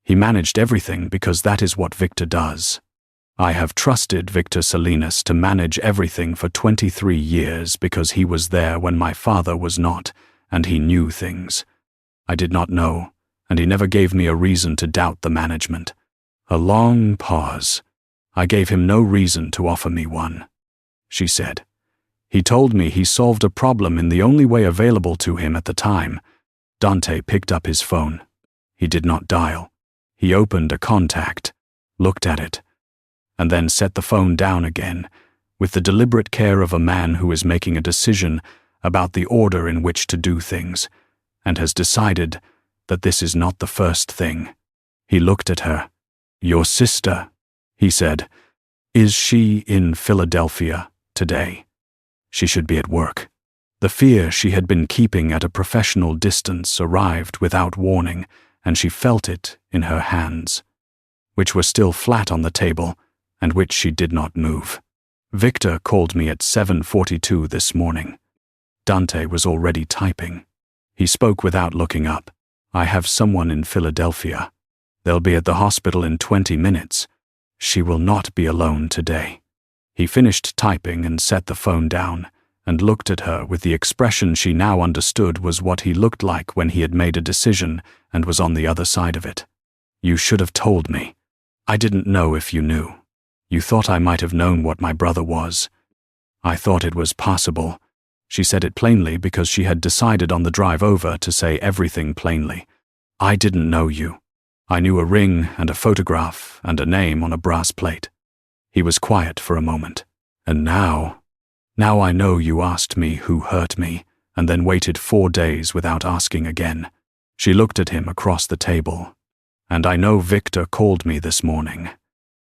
[SPEAKER 2] "He managed everything because that is what Victor does. I have trusted Victor Salinas to manage everything for 23 years because he was there when my father was not, and he knew things. I did not know, and he never gave me a reason to doubt the management." A long pause. "I gave him no reason to offer me one," she said. "He told me he solved a problem in the only way available to him at the time." Dante picked up his phone. He did not dial. He opened a contact, looked at it, and then set the phone down again, with the deliberate care of a man who is making a decision about the order in which to do things, and has decided that this is not the first thing. He looked at her. "Your sister," he said. "Is she in Philadelphia today? She should be at work." The fear she had been keeping at a professional distance arrived without warning, and she felt it in her hands, which were still flat on the table, and which she did not move. "Victor called me at 7:42 this morning." Dante was already typing. He spoke without looking up. "I have someone in Philadelphia. They'll be at the hospital in 20 minutes. She will not be alone today." He finished typing and set the phone down, and looked at her with the expression she now understood was what he looked like when he had made a decision and was on the other side of it. "You should have told me. I didn't know if you knew. You thought I might have known what my brother was. I thought it was possible." She said it plainly because she had decided on the drive over to say everything plainly. "I didn't know you. I knew a ring and a photograph and a name on a brass plate." He was quiet for a moment. "And now I know you asked me who hurt me, and then waited 4 days without asking again." She looked at him across the table. "And I know Victor called me this morning,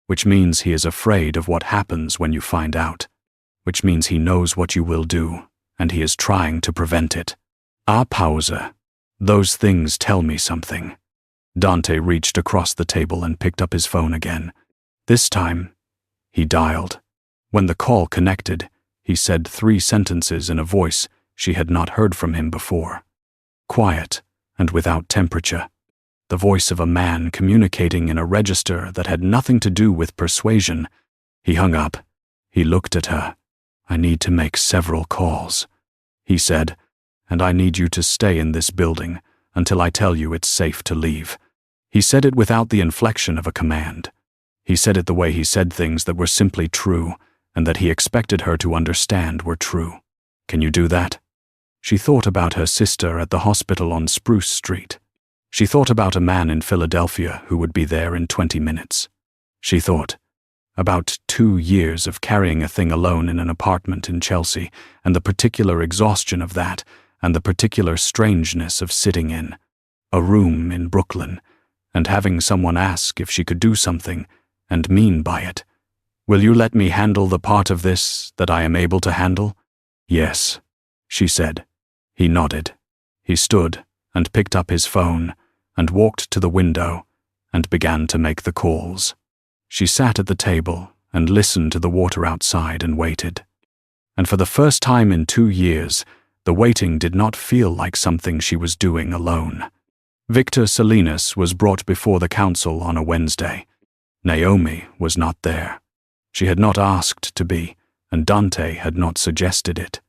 [SPEAKER 2] which means he is afraid of what happens when you find out, which means he knows what you will do, and he is trying to prevent it." Pause. "Those things tell me something." Dante reached across the table and picked up his phone again. This time, he dialed. When the call connected, he said 3 sentences in a voice she had not heard from him before. Quiet and without temperature. The voice of a man communicating in a register that had nothing to do with persuasion. He hung up. He looked at her. "I need to make several calls," he said, "and I need you to stay in this building until I tell you it's safe to leave." He said it without the inflection of a command. He said it the way he said things that were simply true and that he expected her to understand were true. Can you do that? She thought about her sister at the hospital on Spruce Street. She thought about a man in Philadelphia who would be there in 20 minutes. She thought about 2 years of carrying a thing alone in an apartment in Chelsea, and the particular exhaustion of that, and the particular strangeness of sitting in a room in Brooklyn, and having someone ask if she could do something, and mean by it, "Will you let me handle the part of this that I am able to handle?" "Yes," she said. He nodded. He stood and picked up his phone and walked to the window and began to make the calls. She sat at the table and listened to the water outside and waited. And for the first time in 2 years, the waiting did not feel like something she was doing alone. Victor Salinas was brought before the council on a Wednesday. Naomi was not there. She had not asked to be, and Dante had not suggested it.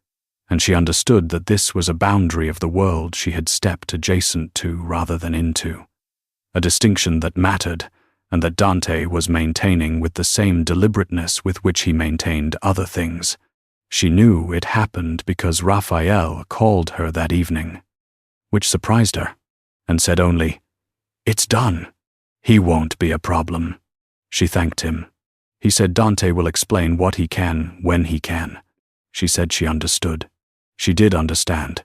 [SPEAKER 2] And she understood that this was a boundary of the world she had stepped adjacent to rather than into. A distinction that mattered, and that Dante was maintaining with the same deliberateness with which he maintained other things. She knew it happened because Raphael called her that evening, which surprised her, and said only, "It's done. He won't be a problem." She thanked him. He said Dante will explain what he can when he can. She said she understood. She did understand.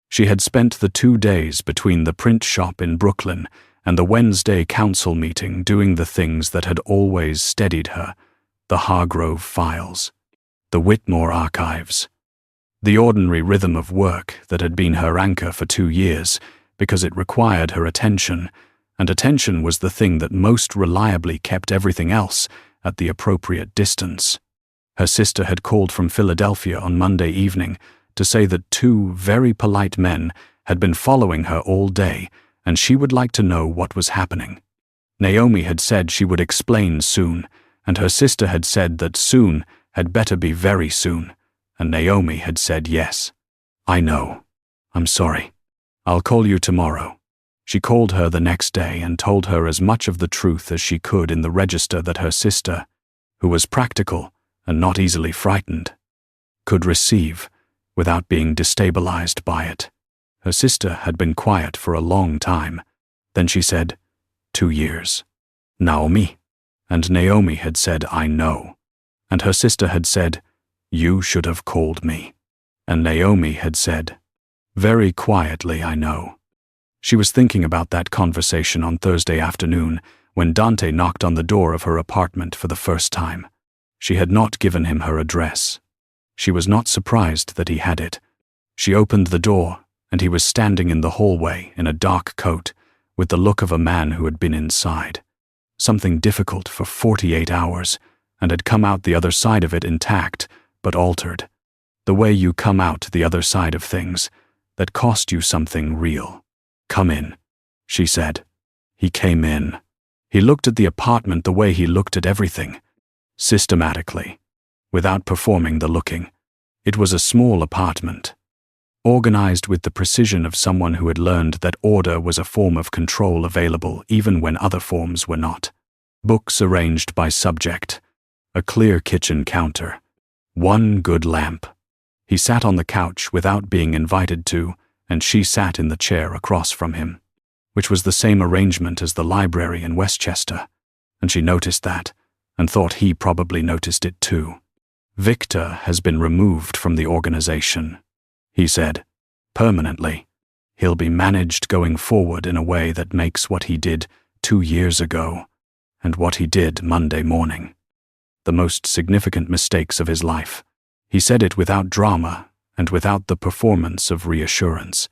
[SPEAKER 2] She had spent the 2 days between the print shop in Brooklyn and the Wednesday council meeting doing the things that had always steadied her, the Hargrove files, the Whitmore archives, the ordinary rhythm of work that had been her anchor for 2 years because it required her attention, and attention was the thing that most reliably kept everything else at the appropriate distance. Her sister had called from Philadelphia on Monday evening to say that 2 very polite men had been following her all day, and she would like to know what was happening. Naomi had said she would explain soon, and her sister had said that soon had better be very soon, and Naomi had said yes. "I know. I'm sorry. I'll call you tomorrow." She called her the next day and told her as much of the truth as she could in the register that her sister, who was practical and not easily frightened, could receive without being destabilized by it. Her sister had been quiet for a long time. Then she said, 2 years. "Naomi?" And Naomi had said, "I know." And her sister had said, "You should have called me." And Naomi had said, "Very quietly, I know." She was thinking about that conversation on Thursday afternoon when Dante knocked on the door of her apartment for the first time. She had not given him her address. She was not surprised that he had it. She opened the door, and he was standing in the hallway in a dark coat, with the look of a man who had been inside. Something difficult for 48 hours, and had come out the other side of it intact, but altered. The way you come out the other side of things, that cost you something real. "Come in," she said. He came in. He looked at the apartment the way he looked at everything, systematically, without performing the looking. It was a small apartment, organized with the precision of someone who had learned that order was a form of control available even when other forms were not. Books arranged by subject, a clear kitchen counter, one good lamp. He sat on the couch without being invited to, and she sat in the chair across from him, which was the same arrangement as the library in Westchester, and she noticed that, and thought he probably noticed it too. "Victor has been removed from the organization," he said, "permanently. He'll be managed going forward in a way that makes what he did 2 years ago, and what he did Monday morning, the most significant mistakes of his life." He said it without drama and without the performance of reassurance.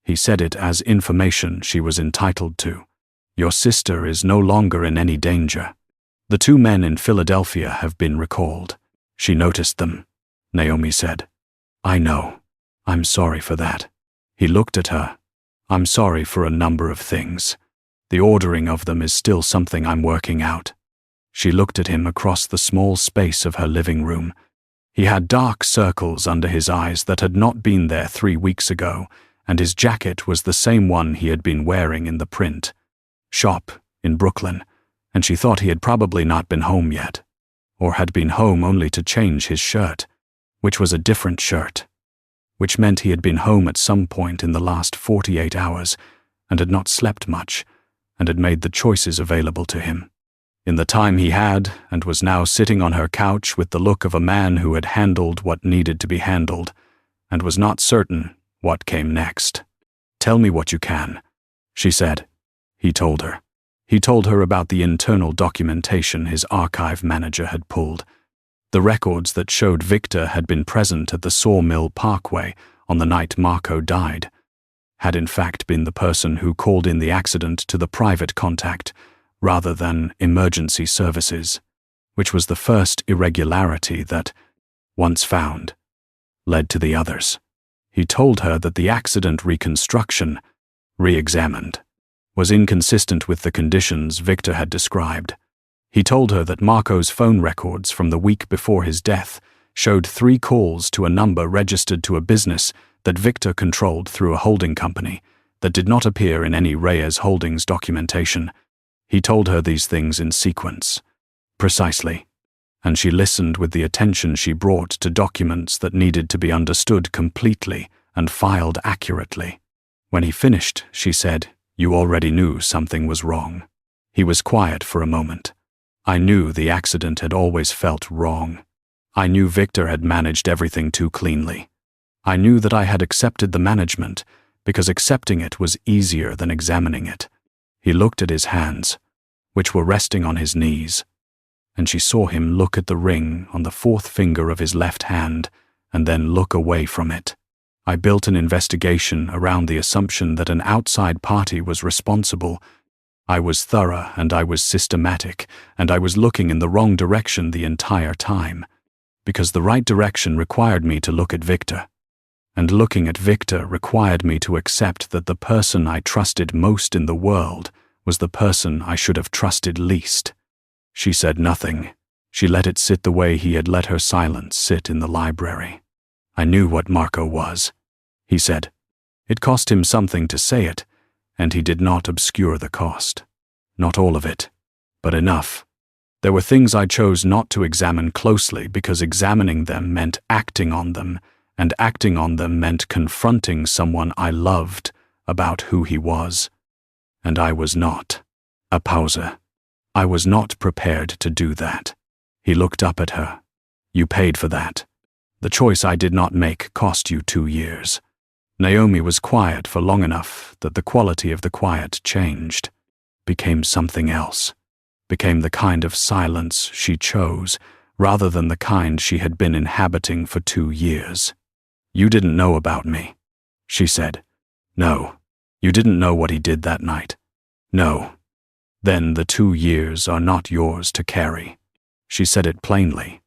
[SPEAKER 2] He said it as information she was entitled to. "Your sister is no longer in any danger. The 2 men in Philadelphia have been recalled." She noticed them. Naomi said, "I know. I'm sorry for that." He looked at her. "I'm sorry for a number of things. The ordering of them is still something I'm working out." She looked at him across the small space of her living room. He had dark circles under his eyes that had not been there 3 weeks ago, and his jacket was the same one he had been wearing in the print. shop in Brooklyn, and she thought he had probably not been home yet, or had been home only to change his shirt, which was a different shirt, which meant he had been home at some point in the last 48 hours and had not slept much, and had made the choices available to him in the time he had, and was now sitting on her couch with the look of a man who had handled what needed to be handled and was not certain what came next. "Tell me what you can," she said. He told her. He told her about the internal documentation his archive manager had pulled, the records that showed Victor had been present at the Sawmill Parkway on the night Marco died, had in fact been the person who called in the accident to the private contact rather than emergency services, which was the first irregularity that, once found, led to the others. He told her that the accident reconstruction, re-examined, was inconsistent with the conditions Victor had described. He told her that Marco's phone records from the week before his death showed 3 calls to a number registered to a business that Victor controlled through a holding company that did not appear in any Reyes Holdings documentation. He told her these things in sequence, precisely, and she listened with the attention she brought to documents that needed to be understood completely and filed accurately. When he finished, she said, "You already knew something was wrong." He was quiet for a moment. "I knew the accident had always felt wrong. I knew Victor had managed everything too cleanly. I knew that I had accepted the management because accepting it was easier than examining it." He looked at his hands, which were resting on his knees, and she saw him look at the ring on the 4th finger of his left hand and then look away from it. "I built an investigation around the assumption that an outside party was responsible. I was thorough and I was systematic, and I was looking in the wrong direction the entire time, because the right direction required me to look at Victor. And looking at Victor required me to accept that the person I trusted most in the world was the person I should have trusted least." She said nothing. She let it sit the way he had let her silence sit in the library. "I knew what Marco was," he said. It cost him something to say it, and he did not obscure the cost. Not all of it, but enough. There were things I chose not to examine closely because examining them meant acting on them, and acting on them meant confronting someone I loved about who he was. And I was not. A pause. I was not prepared to do that. He looked up at her. "You paid for that. The choice I did not make cost you 2 years." Naomi was quiet for long enough that the quality of the quiet changed, became something else, became the kind of silence she chose rather than the kind she had been inhabiting for 2 years. "You didn't know about me," she said. "No. You didn't know what he did that night. No. Then the 2 years are not yours to carry." She said it plainly,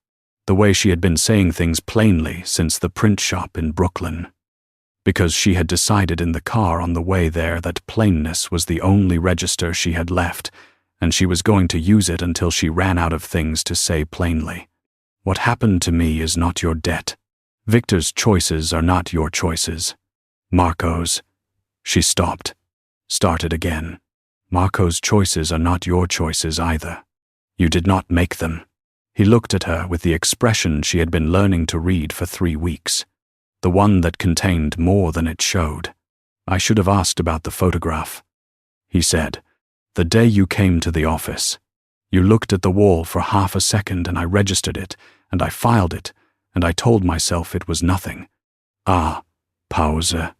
[SPEAKER 2] the way she had been saying things plainly since the print shop in Brooklyn, because she had decided in the car on the way there that plainness was the only register she had left, and she was going to use it until she ran out of things to say plainly. "What happened to me is not your debt. Victor's choices are not your choices. Marco's." She stopped, started again. "Marco's choices are not your choices either. You did not make them." He looked at her with the expression she had been learning to read for 3 weeks, the one that contained more than it showed. "I should have asked about the photograph," he said. "The day you came to the office. You looked at the wall for half a second and I registered it, and I filed it, and I told myself it was nothing." Pause.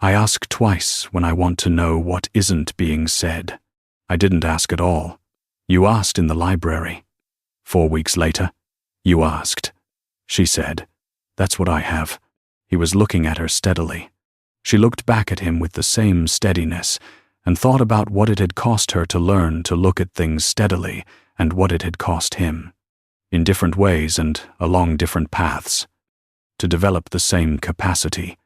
[SPEAKER 2] "I ask twice when I want to know what isn't being said." "I didn't ask at all. You asked in the library. 4 weeks later, you asked," she said. "That's what I have." He was looking at her steadily. She looked back at him with the same steadiness and thought about what it had cost her to learn to look at things steadily and what it had cost him, in different ways and along different paths, to develop the same capacity,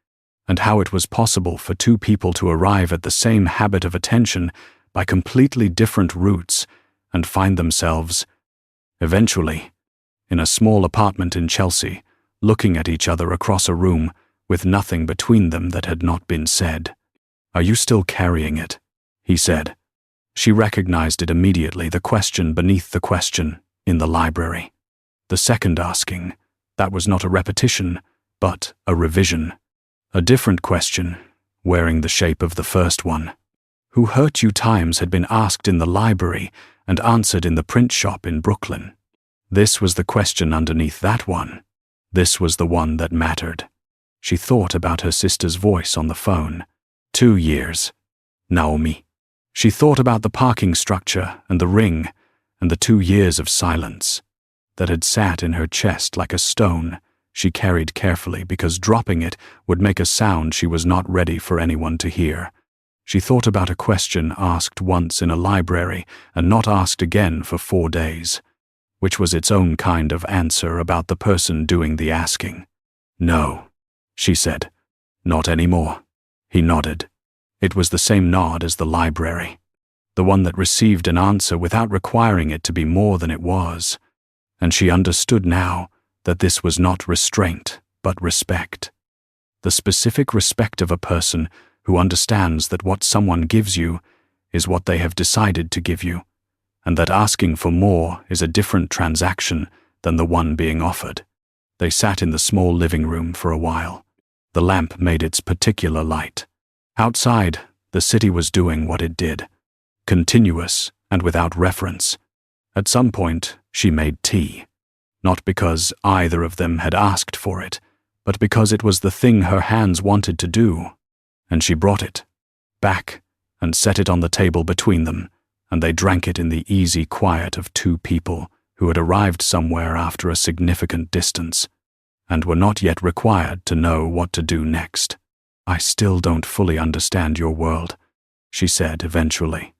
[SPEAKER 2] and how it was possible for 2 people to arrive at the same habit of attention by completely different routes and find themselves, eventually, in a small apartment in Chelsea, looking at each other across a room with nothing between them that had not been said. "Are you still carrying it?" he said. She recognized it immediately, the question beneath the question, in the library. The second asking, that was not a repetition, but a revision. A different question, wearing the shape of the first one. Who hurt you times had been asked in the library and answered in the print shop in Brooklyn. This was the question underneath that one. This was the one that mattered. She thought about her sister's voice on the phone. 2 years. Naomi. She thought about the parking structure and the ring and the 2 years of silence that had sat in her chest like a stone she carried carefully because dropping it would make a sound she was not ready for anyone to hear. She thought about a question asked once in a library and not asked again for 4 days, which was its own kind of answer about the person doing the asking. No, she said. Not anymore. He nodded. It was the same nod as the library, the one that received an answer without requiring it to be more than it was. And she understood now that this was not restraint, but respect. The specific respect of a person who understands that what someone gives you is what they have decided to give you, and that asking for more is a different transaction than the one being offered. They sat in the small living room for a while. The lamp made its particular light. Outside, the city was doing what it did, continuous and without reference. At some point, she made tea, not because either of them had asked for it, but because it was the thing her hands wanted to do. And she brought it back and set it on the table between them, and they drank it in the easy quiet of 2 people who had arrived somewhere after a significant distance and were not yet required to know what to do next. I still don't fully understand your world, she said eventually,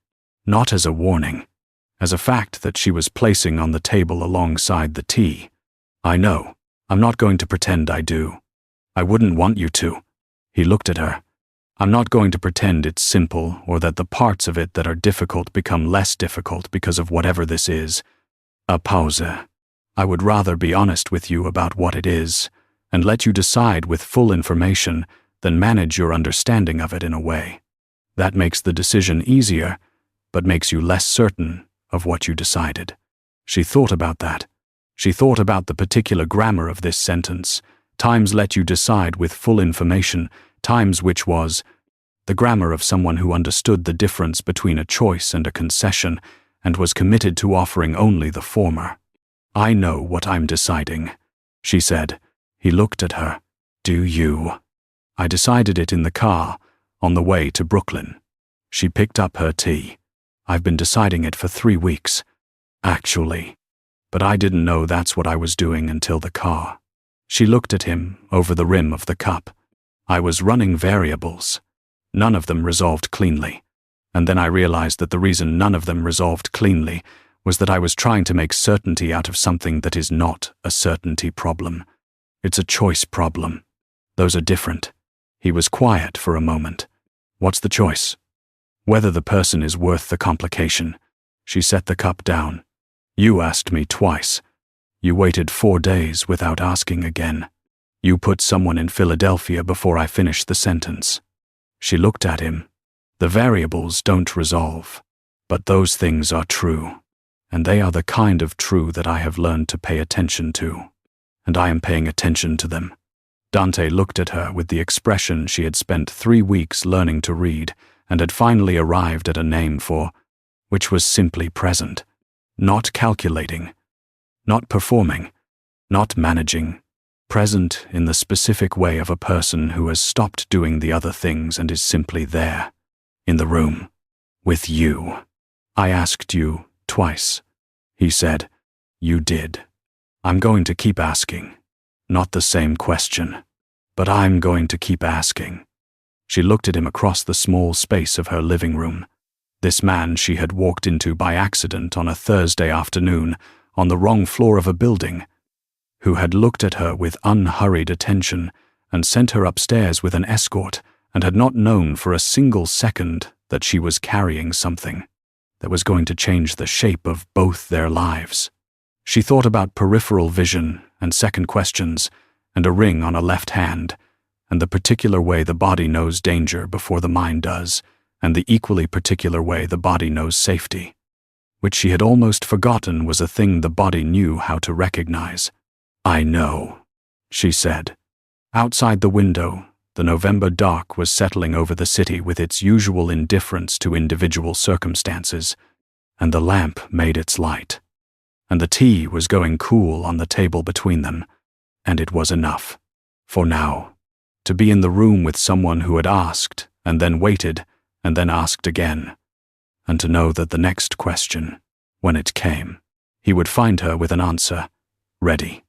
[SPEAKER 2] not as a warning, as a fact that she was placing on the table alongside the tea. I know. I'm not going to pretend I do. I wouldn't want you to. He looked at her. I'm not going to pretend it's simple or that the parts of it that are difficult become less difficult because of whatever this is. A pause. I would rather be honest with you about what it is and let you decide with full information than manage your understanding of it in a way. That makes the decision easier, but makes you less certain of what you decided. She thought about that. She thought about the particular grammar of this sentence, times let you decide with full information, times which was the grammar of someone who understood the difference between a choice and a concession and was committed to offering only the former. I know what I'm deciding, she said. He looked at her. Do you? I decided it in the car, on the way to Brooklyn. She picked up her tea. I've been deciding it for 3 weeks, actually. But I didn't know that's what I was doing until the car. She looked at him over the rim of the cup. I was running variables. None of them resolved cleanly. And then I realized that the reason none of them resolved cleanly was that I was trying to make certainty out of something that is not a certainty problem. It's a choice problem. Those are different. He was quiet for a moment. What's the choice? Whether the person is worth the complication. She set the cup down. You asked me twice. You waited 4 days without asking again. You put someone in Philadelphia before I finished the sentence. She looked at him. The variables don't resolve, but those things are true, and they are the kind of true that I have learned to pay attention to, and I am paying attention to them. Dante looked at her with the expression she had spent 3 weeks learning to read and had finally arrived at a name for, which was simply present, not calculating, not performing, not managing, present in the specific way of a person who has stopped doing the other things and is simply there, in the room, with you. I asked you twice, he said. You did. I'm going to keep asking. Not the same question, but I'm going to keep asking. She looked at him across the small space of her living room. This man she had walked into by accident on a Thursday afternoon on the wrong floor of a building, who had looked at her with unhurried attention and sent her upstairs with an escort and had not known for a single second that she was carrying something that was going to change the shape of both their lives. She thought about peripheral vision and second questions and a ring on a left hand and the particular way the body knows danger before the mind does and the equally particular way the body knows safety, which she had almost forgotten was a thing the body knew how to recognize. "I know," she said. Outside the window, the November dark was settling over the city with its usual indifference to individual circumstances, and the lamp made its light. And the tea was going cool on the table between them, and it was enough. For now, to be in the room with someone who had asked, and then waited, and then asked again, and to know that the next question, when it came, he would find her with an answer ready.